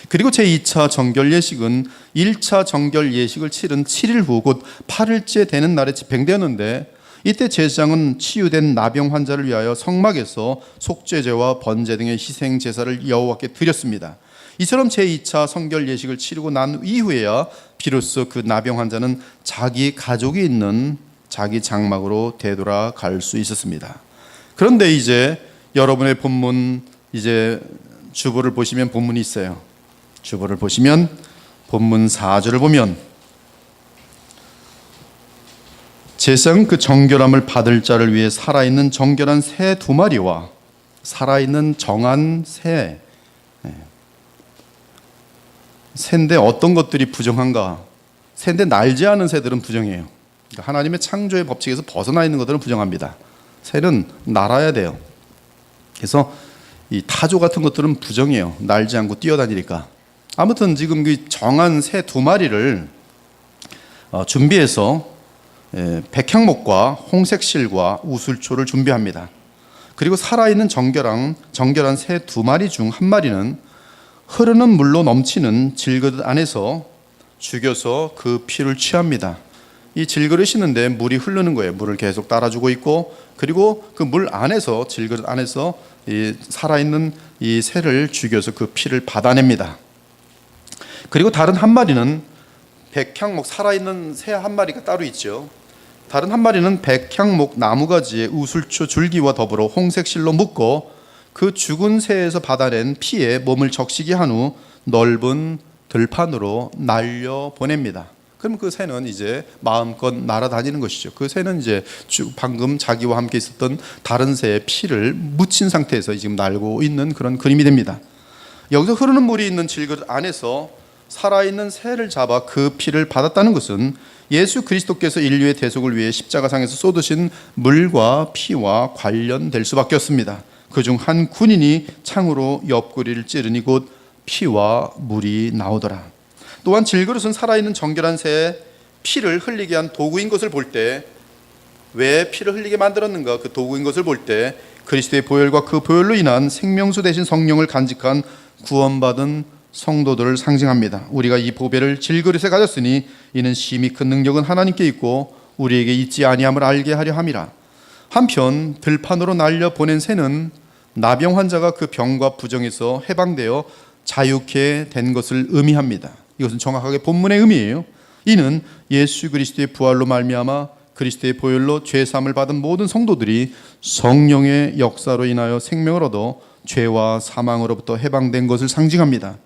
그리고 제2차 정결 예식은 1차 정결 예식을 치른 7일 후 곧 8일째 되는 날에 집행되었는데, 이때 제사장은 치유된 나병 환자를 위하여 성막에서 속죄제와 번제 등의 희생 제사를 여호와께 드렸습니다. 이처럼 제2차 성결 예식을 치르고 난 이후에야 비로소 그 나병 환자는 자기 가족이 있는 자기 장막으로 되돌아갈 수 있었습니다. 그런데 이제 여러분의 본문, 이제 주보를 보시면 본문이 있어요. 주보를 보시면 본문 4절을 보면 제사장은 그 정결함을 받을 자를 위해 살아있는 정결한 새 2마리와 살아있는 정한 새인데 어떤 것들이 부정한가? 새인데 날지 않은 새들은 부정해요. 그러니까 하나님의 창조의 법칙에서 벗어나 있는 것들은 부정합니다. 새는 날아야 돼요. 그래서 이 타조 같은 것들은 부정해요. 날지 않고 뛰어다니니까. 아무튼 지금 그 정한 새 2마리를 준비해서 백향목과 홍색실과 우술초를 준비합니다. 그리고 살아있는 정결한 새 2마리 중 1마리는 흐르는 물로 넘치는 질그릇 안에서 죽여서 그 피를 취합니다. 이 질그릇이는데 물이 흐르는 거예요. 물을 계속 따라주고 있고, 그리고 그 물 안에서, 질그릇 안에서 이 살아있는 이 새를 죽여서 그 피를 받아냅니다. 그리고 다른 1마리는 백향목, 살아있는 새 1마리가 따로 있죠. 다른 1마리는 백향목 나무가지에 우술초 줄기와 더불어 홍색실로 묶어 그 죽은 새에서 받아낸 피에 몸을 적시게 한 후 넓은 들판으로 날려 보냅니다. 그럼 그 새는 이제 마음껏 날아다니는 것이죠. 그 새는 이제 방금 자기와 함께 있었던 다른 새의 피를 묻힌 상태에서 지금 날고 있는 그런 그림이 됩니다. 여기서 흐르는 물이 있는 질그릇 안에서 살아있는 새를 잡아 그 피를 받았다는 것은 예수 그리스도께서 인류의 대속을 위해 십자가상에서 쏟으신 물과 피와 관련될 수밖에 없습니다. 그중 한 군인이 창으로 옆구리를 찌르니 곧 피와 물이 나오더라. 또한 질그릇은 살아있는 정결한 새의 피를 흘리게 한 도구인 것을 볼 때, 왜 피를 흘리게 만들었는가? 그 도구인 것을 볼 때 그리스도의 보혈과 그 보혈로 인한 생명수 대신 성령을 간직한 구원받은 성도들을 상징합니다. 우리가 이 보배를 질그릇에 가졌으니 이는 심히 큰 능력은 하나님께 있고 우리에게 있지 아니함을 알게 하려 함이라. 한편 들판으로 날려 보낸 새는 나병 환자가 그 병과 부정에서 해방되어 자유케 된 것을 의미합니다. 이것은 정확하게 본문의 의미예요. 이는 예수 그리스도의 부활로 말미암아 그리스도의 보혈로 죄 사함을 받은 모든 성도들이 성령의 역사로 인하여 생명을 얻어 죄와 사망으로부터 해방된 것을 상징합니다.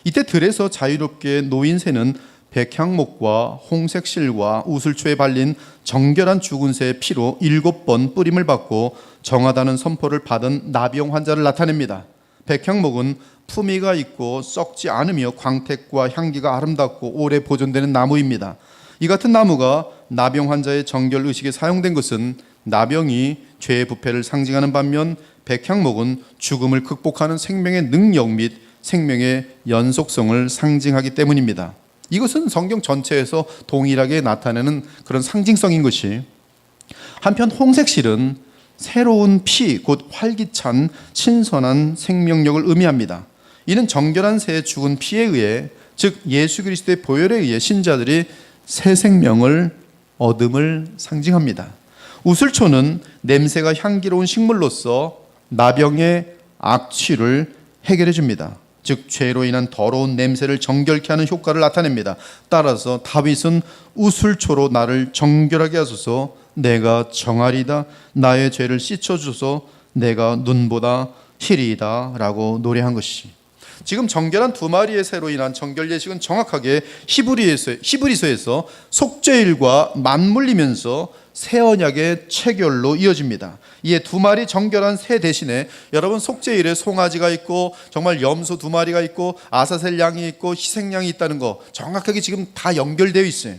이때 들에서 자유롭게 놓인 새는 백향목과 홍색실과 우슬초에 발린 정결한 죽은 새의 피로 7번 뿌림을 받고 정하다는 선포를 받은 나병 환자를 나타냅니다. 백향목은 품위가 있고 썩지 않으며 광택과 향기가 아름답고 오래 보존되는 나무입니다. 이 같은 나무가 나병 환자의 정결 의식에 사용된 것은 나병이 죄의 부패를 상징하는 반면 백향목은 죽음을 극복하는 생명의 능력 및 생명의 연속성을 상징하기 때문입니다. 이것은 성경 전체에서 동일하게 나타내는 그런 상징성인 것이, 한편 홍색실은 새로운 피, 곧 활기찬 신선한 생명력을 의미합니다. 이는 정결한 새의 죽은 피에 의해, 즉 예수 그리스도의 보혈에 의해 신자들이 새 생명을 얻음을 상징합니다. 우슬초는 냄새가 향기로운 식물로서 나병의 악취를 해결해 줍니다. 즉 죄로 인한 더러운 냄새를 정결케 하는 효과를 나타냅니다. 따라서 다윗은 우슬초로 나를 정결하게 하소서, 내가 정하리다. 나의 죄를 씻어주소서, 내가 눈보다 희리이다 라고 노래한 것이, 지금 정결한 2마리의 새로 인한 정결 예식은 정확하게 히브리서에서 속죄일과 맞물리면서 새 언약의 체결로 이어집니다. 이에 2마리 정결한 새 대신에 여러분 속죄일에 송아지가 있고 정말 염소 2마리가 있고 아사셀 양이 있고 희생양이 있다는 거 정확하게 지금 다 연결되어 있어요.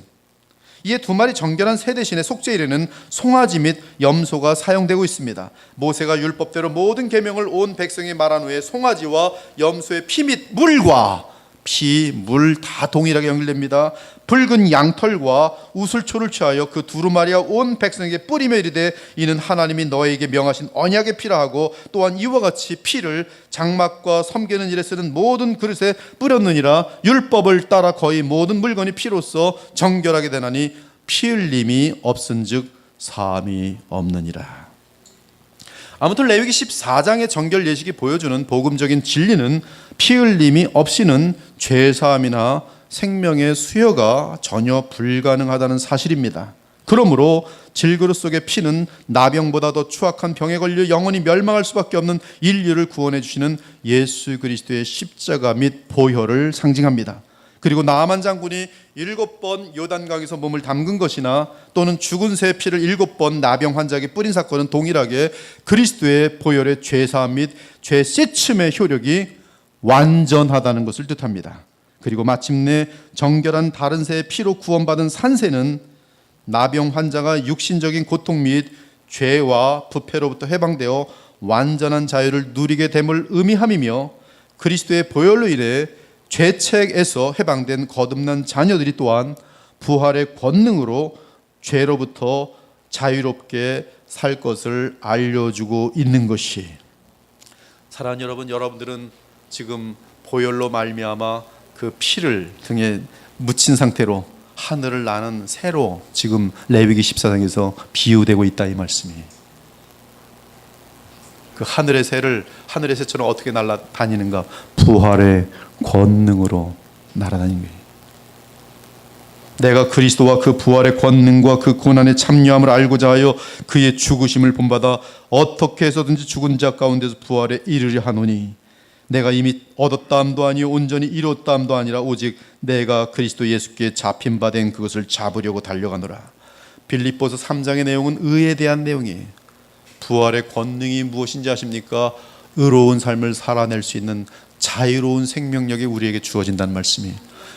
이에 2마리 정결한 새 대신에 속죄일에는 송아지 및 염소가 사용되고 있습니다. 모세가 율법대로 모든 계명을 온 백성에 말한 후에 송아지와 염소의 피 및 물과 피, 물 다 동일하게 연결됩니다. 붉은 양털과 우슬초를 취하여 그 두루마리와 온 백성에게 뿌리며 이르되 이는 하나님이 너에게 명하신 언약의 피라 하고 또한 이와 같이 피를 장막과 섬기는 일에 쓰는 모든 그릇에 뿌렸느니라. 율법을 따라 거의 모든 물건이 피로써 정결하게 되나니 피 흘림이 없은즉 사함이 없느니라. 아무튼 레위기 14장의 정결 예식이 보여주는 복음적인 진리는 피 흘림이 없이는 죄사함이나 생명의 수여가 전혀 불가능하다는 사실입니다. 그러므로 질그릇 속의 피는 나병보다 더 추악한 병에 걸려 영원히 멸망할 수밖에 없는 인류를 구원해 주시는 예수 그리스도의 십자가 및 보혈을 상징합니다. 그리고 나만 장군이 7번 요단강에서 몸을 담근 것이나 또는 죽은 새의 피를 7번 나병 환자에게 뿌린 사건은 동일하게 그리스도의 보혈의 죄사함 및 죄 씻음의 효력이 완전하다는 것을 뜻합니다. 그리고 마침내 정결한 다른 새의 피로 구원받은 산새는 나병 환자가 육신적인 고통 및 죄와 부패로부터 해방되어 완전한 자유를 누리게 됨을 의미함이며 그리스도의 보혈로 인해 죄책에서 해방된 거듭난 자녀들이 또한 부활의 권능으로 죄로부터 자유롭게 살 것을 알려주고 있는 것이, 사랑하는 여러분, 여러분들은 지금 보혈로 말미암아 그 피를 등에 묻힌 상태로 하늘을 나는 새로 지금 레위기 14장에서 비유되고 있다 이 말씀이. 그 하늘의 새처럼 어떻게 날아다니는가? 부활의 권능으로 날아다니는 거예요. 내가 그리스도와 그 부활의 권능과 그 고난의 참여함을 알고자 하여 그의 죽으심을 본받아 어떻게 해서든지 죽은 자 가운데서 부활에 이르려 하노니 내가 이미 얻었다함도 아니요 온전히 이뤘다함도 아니라 오직 내가 그리스도 예수께 잡힌 바 된 그것을 잡으려고 달려가노라. 빌립보서 3장의 내용은 의에 대한 내용이에요. 부활의 권능이 무엇인지 아십니까? 의로운 삶을 살아낼 수 있는 자유로운 생명력이 우리에게 주어진다는 말씀이에요.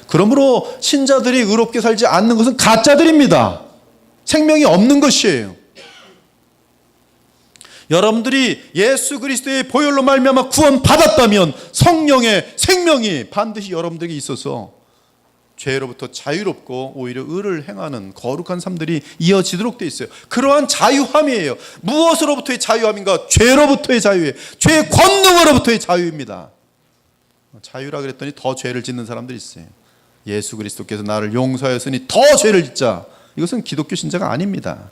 그러므로 신자들이 의롭게 살지 않는 것은 가짜들입니다. 생명이 없는 것이에요. 여러분들이 예수 그리스도의 보혈로 말미암아 구원받았다면 성령의 생명이 반드시 여러분들에게 있어서 죄로부터 자유롭고 오히려 의를 행하는 거룩한 삶들이 이어지도록 되어 있어요. 그러한 자유함이에요. 무엇으로부터의 자유함인가? 죄로부터의 자유예요. 죄의 권능으로부터의 자유입니다. 자유라 그랬더니 더 죄를 짓는 사람들이 있어요. 예수 그리스도께서 나를 용서하였으니 더 죄를 짓자. 이것은 기독교 신자가 아닙니다.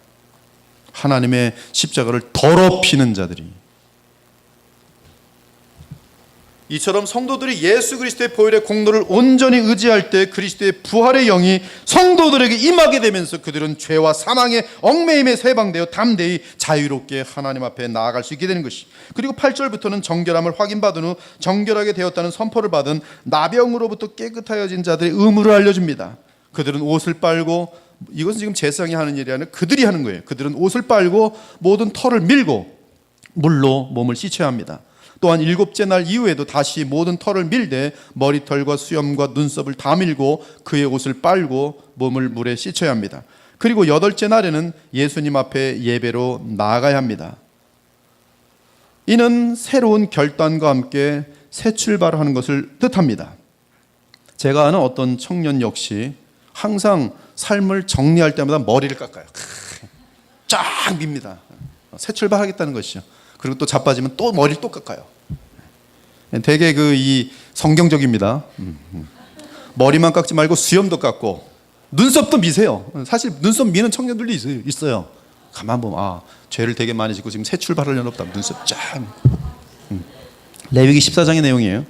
하나님의 십자가를 더럽히는 자들이. 이처럼 성도들이 예수 그리스도의 보혈의 공로를 온전히 의지할 때 그리스도의 부활의 영이 성도들에게 임하게 되면서 그들은 죄와 사망의 얽매임에서 해방되어 담대히 자유롭게 하나님 앞에 나아갈 수 있게 되는 것이. 그리고 8절부터는 정결함을 확인받은 후 정결하게 되었다는 선포를 받은 나병으로부터 깨끗하여진 자들의 의무를 알려줍니다. 그들은 옷을 빨고, 이것은 지금 제사장이 하는 일이 아니라 그들이 하는 거예요. 그들은 옷을 빨고 모든 털을 밀고 물로 몸을 씻어야 합니다. 또한 7째 날 이후에도 다시 모든 털을 밀되 머리털과 수염과 눈썹을 다 밀고 그의 옷을 빨고 몸을 물에 씻어야 합니다. 그리고 8째 날에는 예수님 앞에 예배로 나아가야 합니다. 이는 새로운 결단과 함께 새 출발하는 것을 뜻합니다. 제가 아는 어떤 청년 역시 항상 삶을 정리할 때마다 머리를 깎아요. 쫙 밉니다. 새 출발하겠다는 것이죠. 그리고 또 자빠지면 또 머리를 또 깎아요. 되게 이 성경적입니다. 머리만 깎지 말고 수염도 깎고 눈썹도 미세요. 사실 눈썹 미는 청년들도 있어요. 가만 보면 죄를 되게 많이 짓고 지금 새 출발하려는 없다. 눈썹 쫙. 레위기 14장의 내용이에요.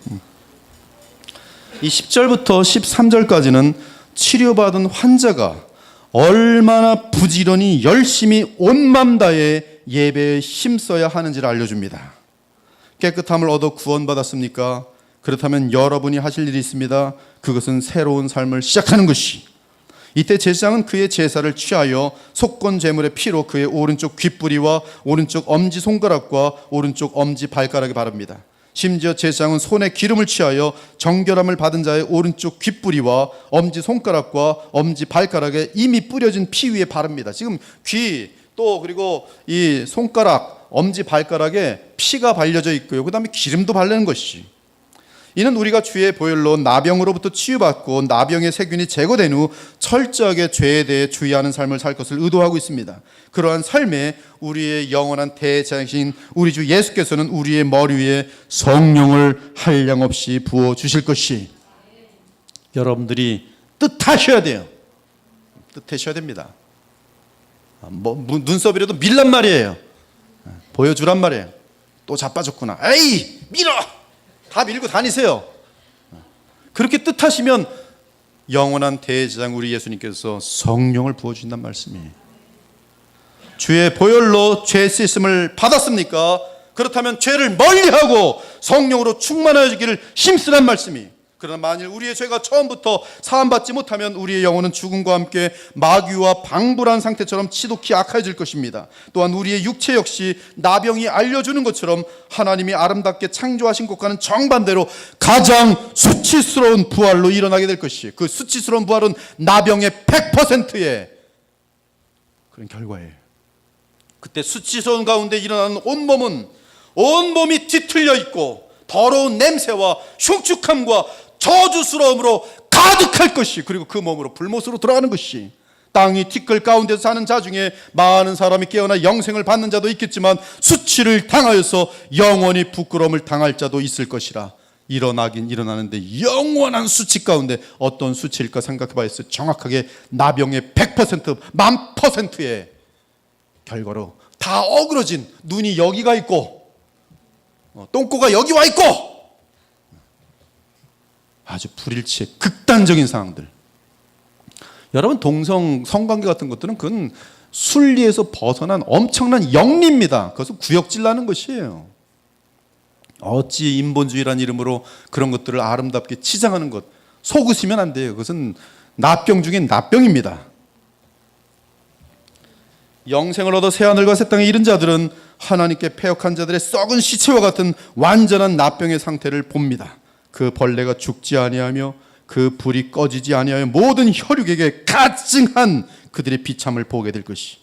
이 10절부터 13절까지는 치료받은 환자가 얼마나 부지런히 열심히 온 맘 다해 예배에 힘써야 하는지를 알려줍니다. 깨끗함을 얻어 구원받았습니까? 그렇다면 여러분이 하실 일이 있습니다. 그것은 새로운 삶을 시작하는 것이. 이때 제사장은 그의 제사를 취하여 속건 제물의 피로 그의 오른쪽 귓뿌리와 오른쪽 엄지손가락과 오른쪽 엄지발가락에 바릅니다. 심지어 제사장은 손에 기름을 취하여 정결함을 받은 자의 오른쪽 귓뿌리와 엄지손가락과 엄지발가락에 이미 뿌려진 피 위에 바릅니다. 지금 귀, 또 그리고 이 손가락, 엄지발가락에 피가 발려져 있고요. 그 다음에 기름도 바르는 것이. 이는 우리가 주의 보혈로 나병으로부터 치유받고 나병의 세균이 제거된 후 철저하게 죄에 대해 주의하는 삶을 살 것을 의도하고 있습니다. 그러한 삶에 우리의 영원한 대제사장이신 우리 주 예수께서는 우리의 머리 위에 성령을 한량없이 부어주실 것이, 여러분들이 뜻하셔야 돼요. 뜻하셔야 됩니다. 눈썹이라도 밀란 말이에요. 보여주란 말이에요. 또 자빠졌구나. 에이, 밀어! 다 밀고 다니세요. 그렇게 뜻하시면 영원한 대제사장 우리 예수님께서 성령을 부어주신단 말씀이에요. 주의 보혈로 죄 씻음을 받았습니까? 그렇다면 죄를 멀리하고 성령으로 충만하여지기를 힘쓰란 말씀이에요. 그러나 만일 우리의 죄가 처음부터 사함받지 못하면 우리의 영혼은 죽음과 함께 마귀와 방불한 상태처럼 지독히 악해질 것입니다. 또한 우리의 육체 역시 나병이 알려주는 것처럼 하나님이 아름답게 창조하신 것과는 정반대로 가장 수치스러운 부활로 일어나게 될 것이에요. 그 수치스러운 부활은 나병의 100%의 그런 결과예요. 그때 수치스러운 가운데 일어나는 온몸이 뒤틀려 있고 더러운 냄새와 흉측함과 저주스러움으로 가득할 것이, 그리고 그 몸으로 불못으로 들어가는 것이, 땅이 티끌 가운데서 사는 자 중에 많은 사람이 깨어나 영생을 받는 자도 있겠지만 수치를 당하여서 영원히 부끄러움을 당할 자도 있을 것이라. 일어나긴 일어나는데 영원한 수치 가운데 어떤 수치일까 생각해 봐야겠어요. 정확하게 나병의 100%, 1000%의 결과로 다 어그러진, 눈이 여기가 있고 똥꼬가 여기 와 있고 아주 불일치의 극단적인 상황들. 여러분, 동성 성관계 같은 것들은 그건 순리에서 벗어난 엄청난 영리입니다. 그것은 구역질나는 것이에요. 어찌 인본주의라는 이름으로 그런 것들을 아름답게 치장하는 것, 속으시면 안 돼요. 그것은 나병 중에 나병입니다. 영생을 얻어 새하늘과 새 땅에 이른 자들은 하나님께 패역한 자들의 썩은 시체와 같은 완전한 나병의 상태를 봅니다. 그 벌레가 죽지 아니하며 그 불이 꺼지지 아니하여 모든 혈육에게 가증한 그들의 비참을 보게 될 것이,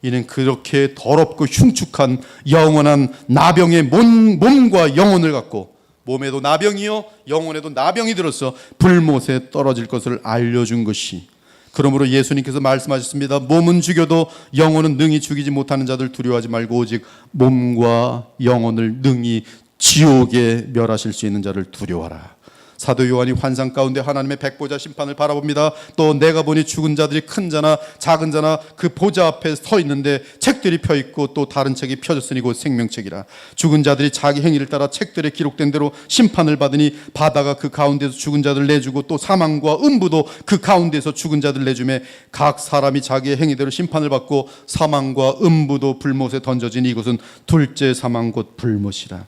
이는 그렇게 더럽고 흉측한 영원한 나병의 몸과 영혼을 갖고 몸에도 나병이요 영혼에도 나병이 들어서 불못에 떨어질 것을 알려준 것이, 그러므로 예수님께서 말씀하셨습니다. 몸은 죽여도 영혼은 능히 죽이지 못하는 자들 두려워하지 말고 오직 몸과 영혼을 능히 지옥에 멸하실 수 있는 자를 두려워하라. 사도 요한이 환상 가운데 하나님의 백보자 심판을 바라봅니다. 또 내가 보니 죽은 자들이 큰 자나 작은 자나 그 보좌 앞에 서 있는데 책들이 펴 있고 또 다른 책이 펴졌으니 곧 생명책이라. 죽은 자들이 자기 행위를 따라 책들에 기록된 대로 심판을 받으니 바다가 그 가운데서 죽은 자들을 내주고 또 사망과 음부도 그 가운데서 죽은 자들을 내주매 각 사람이 자기의 행위대로 심판을 받고 사망과 음부도 불못에 던져진 이곳은 둘째 사망 곧 불못이라.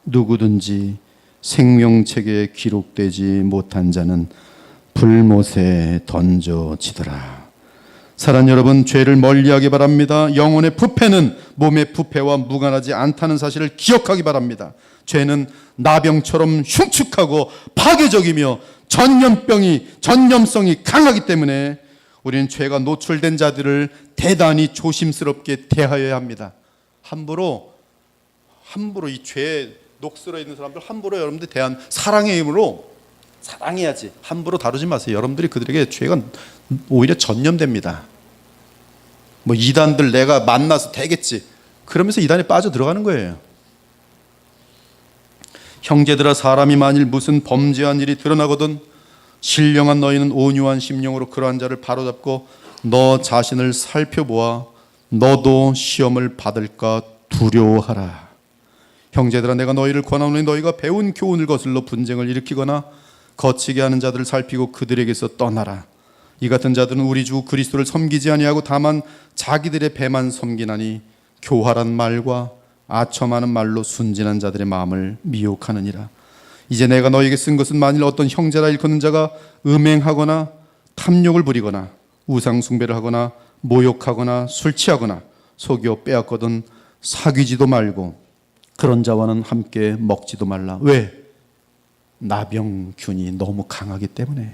누구든지 생명책에 기록되지 못한 자는 불못에 던져지더라. 사랑 여러분, 죄를 멀리하기 바랍니다. 영혼의 부패는 몸의 부패와 무관하지 않다는 사실을 기억하기 바랍니다. 죄는 나병처럼 흉측하고 파괴적이며 전염성이 강하기 때문에 우리는 죄가 노출된 자들을 대단히 조심스럽게 대하여야 합니다. 함부로 이 죄에 녹슬어 있는 사람들 함부로 여러분들 대한 사랑의 힘으로 사랑해야지, 함부로 다루지 마세요. 여러분들이 그들에게 죄가 오히려 전염됩니다. 뭐 이단들 내가 만나서 되겠지, 그러면서 이단에 빠져 들어가는 거예요. 형제들아, 사람이 만일 무슨 범죄한 일이 드러나거든 신령한 너희는 온유한 심령으로 그러한 자를 바로잡고 너 자신을 살펴보아 너도 시험을 받을까 두려워하라. 형제들아, 내가 너희를 권하노니 너희가 배운 교훈을 거슬러 분쟁을 일으키거나 거치게 하는 자들을 살피고 그들에게서 떠나라. 이 같은 자들은 우리 주 그리스도를 섬기지 아니하고 다만 자기들의 배만 섬기나니 교활한 말과 아첨하는 말로 순진한 자들의 마음을 미혹하느니라. 이제 내가 너희에게 쓴 것은 만일 어떤 형제라 일컫는 자가 음행하거나 탐욕을 부리거나 우상 숭배를 하거나 모욕하거나 술 취하거나 속여 빼앗거든 사귀지도 말고 그런 자와는 함께 먹지도 말라. 왜? 나병균이 너무 강하기 때문에.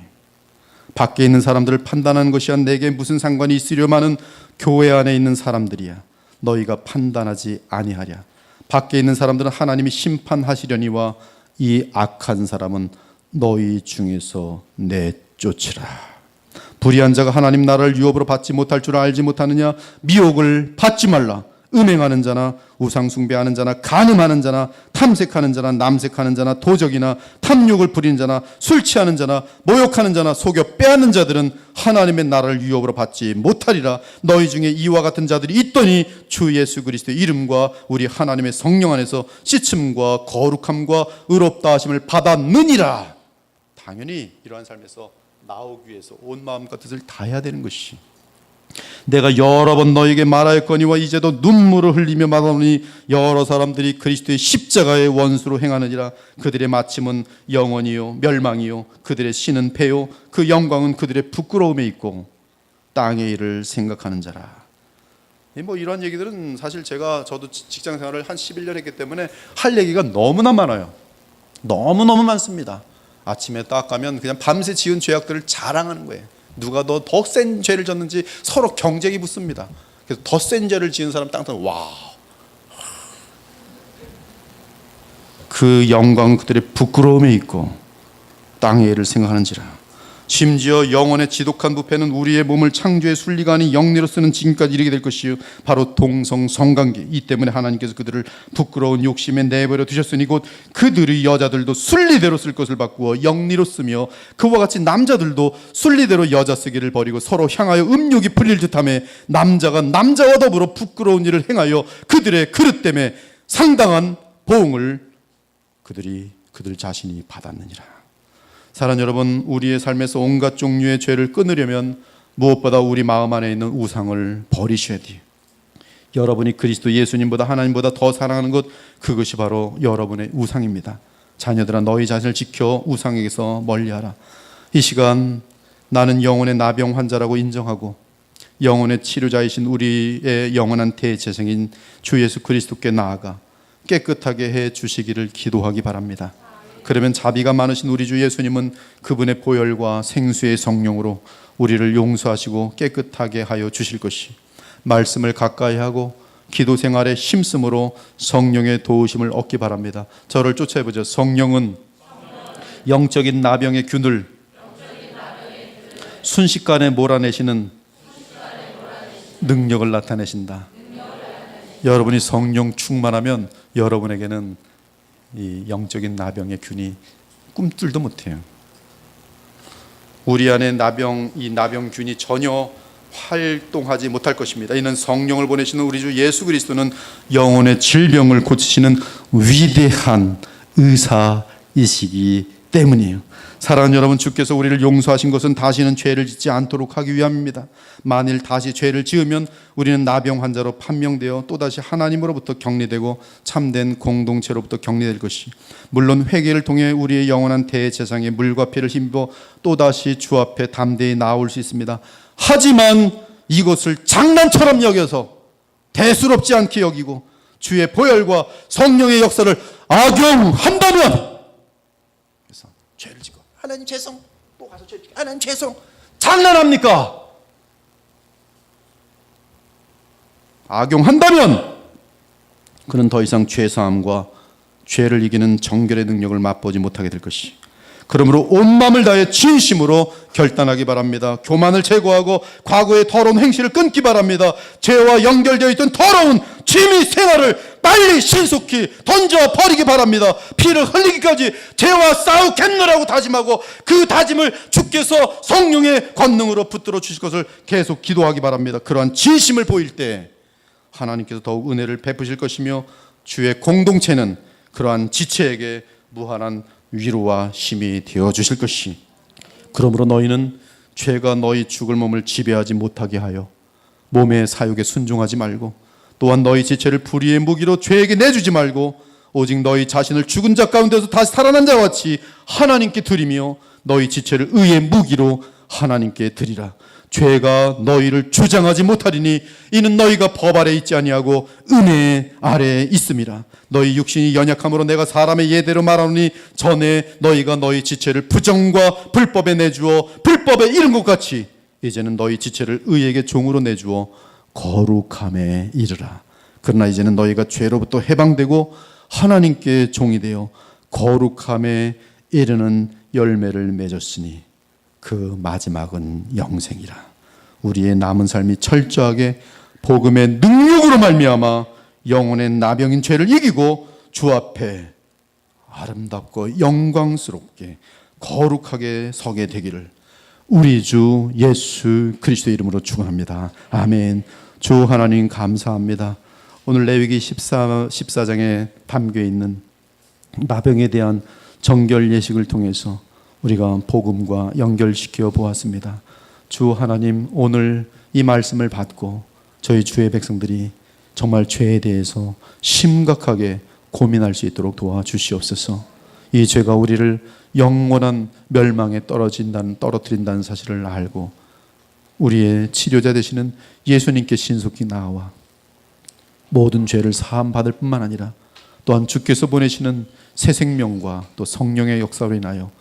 밖에 있는 사람들을 판단하는 것이야 내게 무슨 상관이 있으려마는 교회 안에 있는 사람들이야. 너희가 판단하지 아니하랴. 밖에 있는 사람들은 하나님이 심판하시려니와 이 악한 사람은 너희 중에서 내쫓으라. 불의한 자가 하나님 나라를 유업으로 받지 못할 줄 알지 못하느냐? 미혹을 받지 말라. 음행하는 자나 우상 숭배하는 자나 간음하는 자나 탐색하는 자나 남색하는 자나 도적이나 탐욕을 부리는 자나 술 취하는 자나 모욕하는 자나 속여 빼앗는 자들은 하나님의 나라를 유업으로 받지 못하리라. 너희 중에 이와 같은 자들이 있더니 주 예수 그리스도의 이름과 우리 하나님의 성령 안에서 씻음과 거룩함과 의롭다 하심을 받았느니라. 당연히 이러한 삶에서 나오기 위해서 온 마음과 뜻을 다해야 되는 것이, 내가 여러 번 너에게 말하였거니와 이제도 눈물을 흘리며 말하노니 여러 사람들이 그리스도의 십자가의 원수로 행하느니라. 그들의 마침은 영원이요 멸망이요 그들의 신은 패요 그 영광은 그들의 부끄러움에 있고 땅의 일을 생각하는 자라. 뭐 이런 얘기들은 사실 저도 직장 생활을 한 11년 했기 때문에 할 얘기가 너무나 많아요. 너무너무 많습니다. 아침에 딱 가면 그냥 밤새 지은 죄악들을 자랑하는 거예요. 누가 더 센 죄를 졌는지 서로 경쟁이 붙습니다. 그래서 더 센 죄를 지은 사람 땅땅 와. 그 영광은 그들의 부끄러움에 있고 땅의 일을 생각하는지라. 심지어 영혼의 지독한 부패는 우리의 몸을 창조의 순리가 아닌 영리로 쓰는 지금까지 이르게 될 것이요 바로 동성 성관계. 이 때문에 하나님께서 그들을 부끄러운 욕심에 내버려 두셨으니 곧 그들의 여자들도 순리대로 쓸 것을 바꾸어 영리로 쓰며 그와 같이 남자들도 순리대로 여자 쓰기를 버리고 서로 향하여 음욕이 풀릴 듯하며 남자가 남자와 더불어 부끄러운 일을 행하여 그들의 그릇 때문에 상당한 보응을 그들 자신이 받았느니라. 사랑하는 여러분, 우리의 삶에서 온갖 종류의 죄를 끊으려면 무엇보다 우리 마음 안에 있는 우상을 버리셔야 돼요. 여러분이 그리스도 예수님보다 하나님보다 더 사랑하는 것, 그것이 바로 여러분의 우상입니다. 자녀들아, 너희 자신을 지켜 우상에게서 멀리하라. 이 시간 나는 영혼의 나병 환자라고 인정하고 영혼의 치료자이신 우리의 영원한 대제사장인 주 예수 그리스도께 나아가 깨끗하게 해 주시기를 기도하기 바랍니다. 그러면 자비가 많으신 우리 주 예수님은 그분의 보혈과 생수의 성령으로 우리를 용서하시고 깨끗하게 하여 주실 것이, 말씀을 가까이 하고 기도 생활에 힘쓰므로 성령의 도우심을 얻기 바랍니다. 저를 쫓아해보죠. 성령은 영적인 나병의 균을 순식간에 몰아내시는 능력을 나타내신다. 여러분이 성령 충만하면 여러분에게는 이 영적인 나병의 균이 꿈틀도 못해요. 우리 안에 이 나병균이 전혀 활동하지 못할 것입니다. 이는 성령을 보내시는 우리 주 예수 그리스도는 영혼의 질병을 고치시는 위대한 의사이시기 때문이에요. 사랑하는 여러분, 주께서 우리를 용서하신 것은 다시는 죄를 짓지 않도록 하기 위함입니다. 만일 다시 죄를 지으면 우리는 나병 환자로 판명되어 또다시 하나님으로부터 격리되고 참된 공동체로부터 격리될 것이, 물론 회개를 통해 우리의 영원한 대제사장의 물과 피를 힘입어 또다시 주 앞에 담대히 나올 수 있습니다. 하지만 이것을 장난처럼 여겨서 대수롭지 않게 여기고 주의 보혈과 성령의 역사를 악용한다면, 그래서 죄를 짓고 하나님 죄송, 또 가서 죄를 짓고 하나님 죄송, 장난합니까? 악용한다면 그는 더 이상 죄사함과 죄를 이기는 정결의 능력을 맛보지 못하게 될 것이, 그러므로 온 마음을 다해 진심으로 결단하기 바랍니다. 교만을 제거하고 과거의 더러운 행실을 끊기 바랍니다. 죄와 연결되어 있던 더러운 취미 생활을 빨리 신속히 던져버리기 바랍니다. 피를 흘리기까지 죄와 싸우겠노라고 다짐하고 그 다짐을 주께서 성령의 권능으로 붙들어 주실 것을 계속 기도하기 바랍니다. 그러한 진심을 보일 때 하나님께서 더욱 은혜를 베푸실 것이며 주의 공동체는 그러한 지체에게 무한한 위로와 힘이 되어 주실 것이, 그러므로 너희는 죄가 너희 죽을 몸을 지배하지 못하게 하여 몸의 사욕에 순종하지 말고, 또한 너희 지체를 불의의 무기로 죄에게 내주지 말고 오직 너희 자신을 죽은 자 가운데서 다시 살아난 자와 같이 하나님께 드리며 너희 지체를 의의 무기로 하나님께 드리라. 죄가 너희를 주장하지 못하리니 이는 너희가 법 아래 있지 아니하고 은혜 아래에 있음이라. 너희 육신이 연약함으로 내가 사람의 예대로 말하노니 전에 너희가 너희 지체를 부정과 불법에 내주어 불법에 이른 것 같이 이제는 너희 지체를 의에게 종으로 내주어 거룩함에 이르라. 그러나 이제는 너희가 죄로부터 해방되고 하나님께 종이 되어 거룩함에 이르는 열매를 맺었으니 그 마지막은 영생이라. 우리의 남은 삶이 철저하게 복음의 능력으로 말미암아 영혼의 나병인 죄를 이기고 주 앞에 아름답고 영광스럽게 거룩하게 서게 되기를 우리 주 예수 그리스도의 이름으로 축원합니다. 아멘. 주 하나님 감사합니다. 오늘 레위기 14장에 담겨 있는 나병에 대한 정결 예식을 통해서 우리가 복음과 연결시켜 보았습니다. 주 하나님, 오늘 이 말씀을 받고 저희 주의 백성들이 정말 죄에 대해서 심각하게 고민할 수 있도록 도와주시옵소서. 이 죄가 우리를 영원한 멸망에 떨어뜨린다는 사실을 알고 우리의 치료자 되시는 예수님께 신속히 나와 모든 죄를 사함 받을 뿐만 아니라 또한 주께서 보내시는 새 생명과 또 성령의 역사로 인하여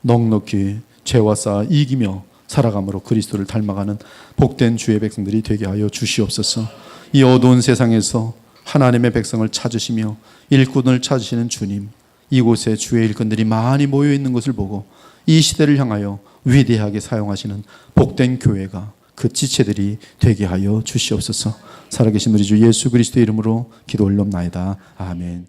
넉넉히 죄와 싸워 이기며 살아감으로 그리스도를 닮아가는 복된 주의 백성들이 되게 하여 주시옵소서. 이 어두운 세상에서 하나님의 백성을 찾으시며 일꾼을 찾으시는 주님, 이곳에 주의 일꾼들이 많이 모여 있는 것을 보고 이 시대를 향하여 위대하게 사용하시는 복된 교회가 그 지체들이 되게 하여 주시옵소서. 살아계신 우리 주 예수 그리스도의 이름으로 기도 올려옵나이다. 아멘.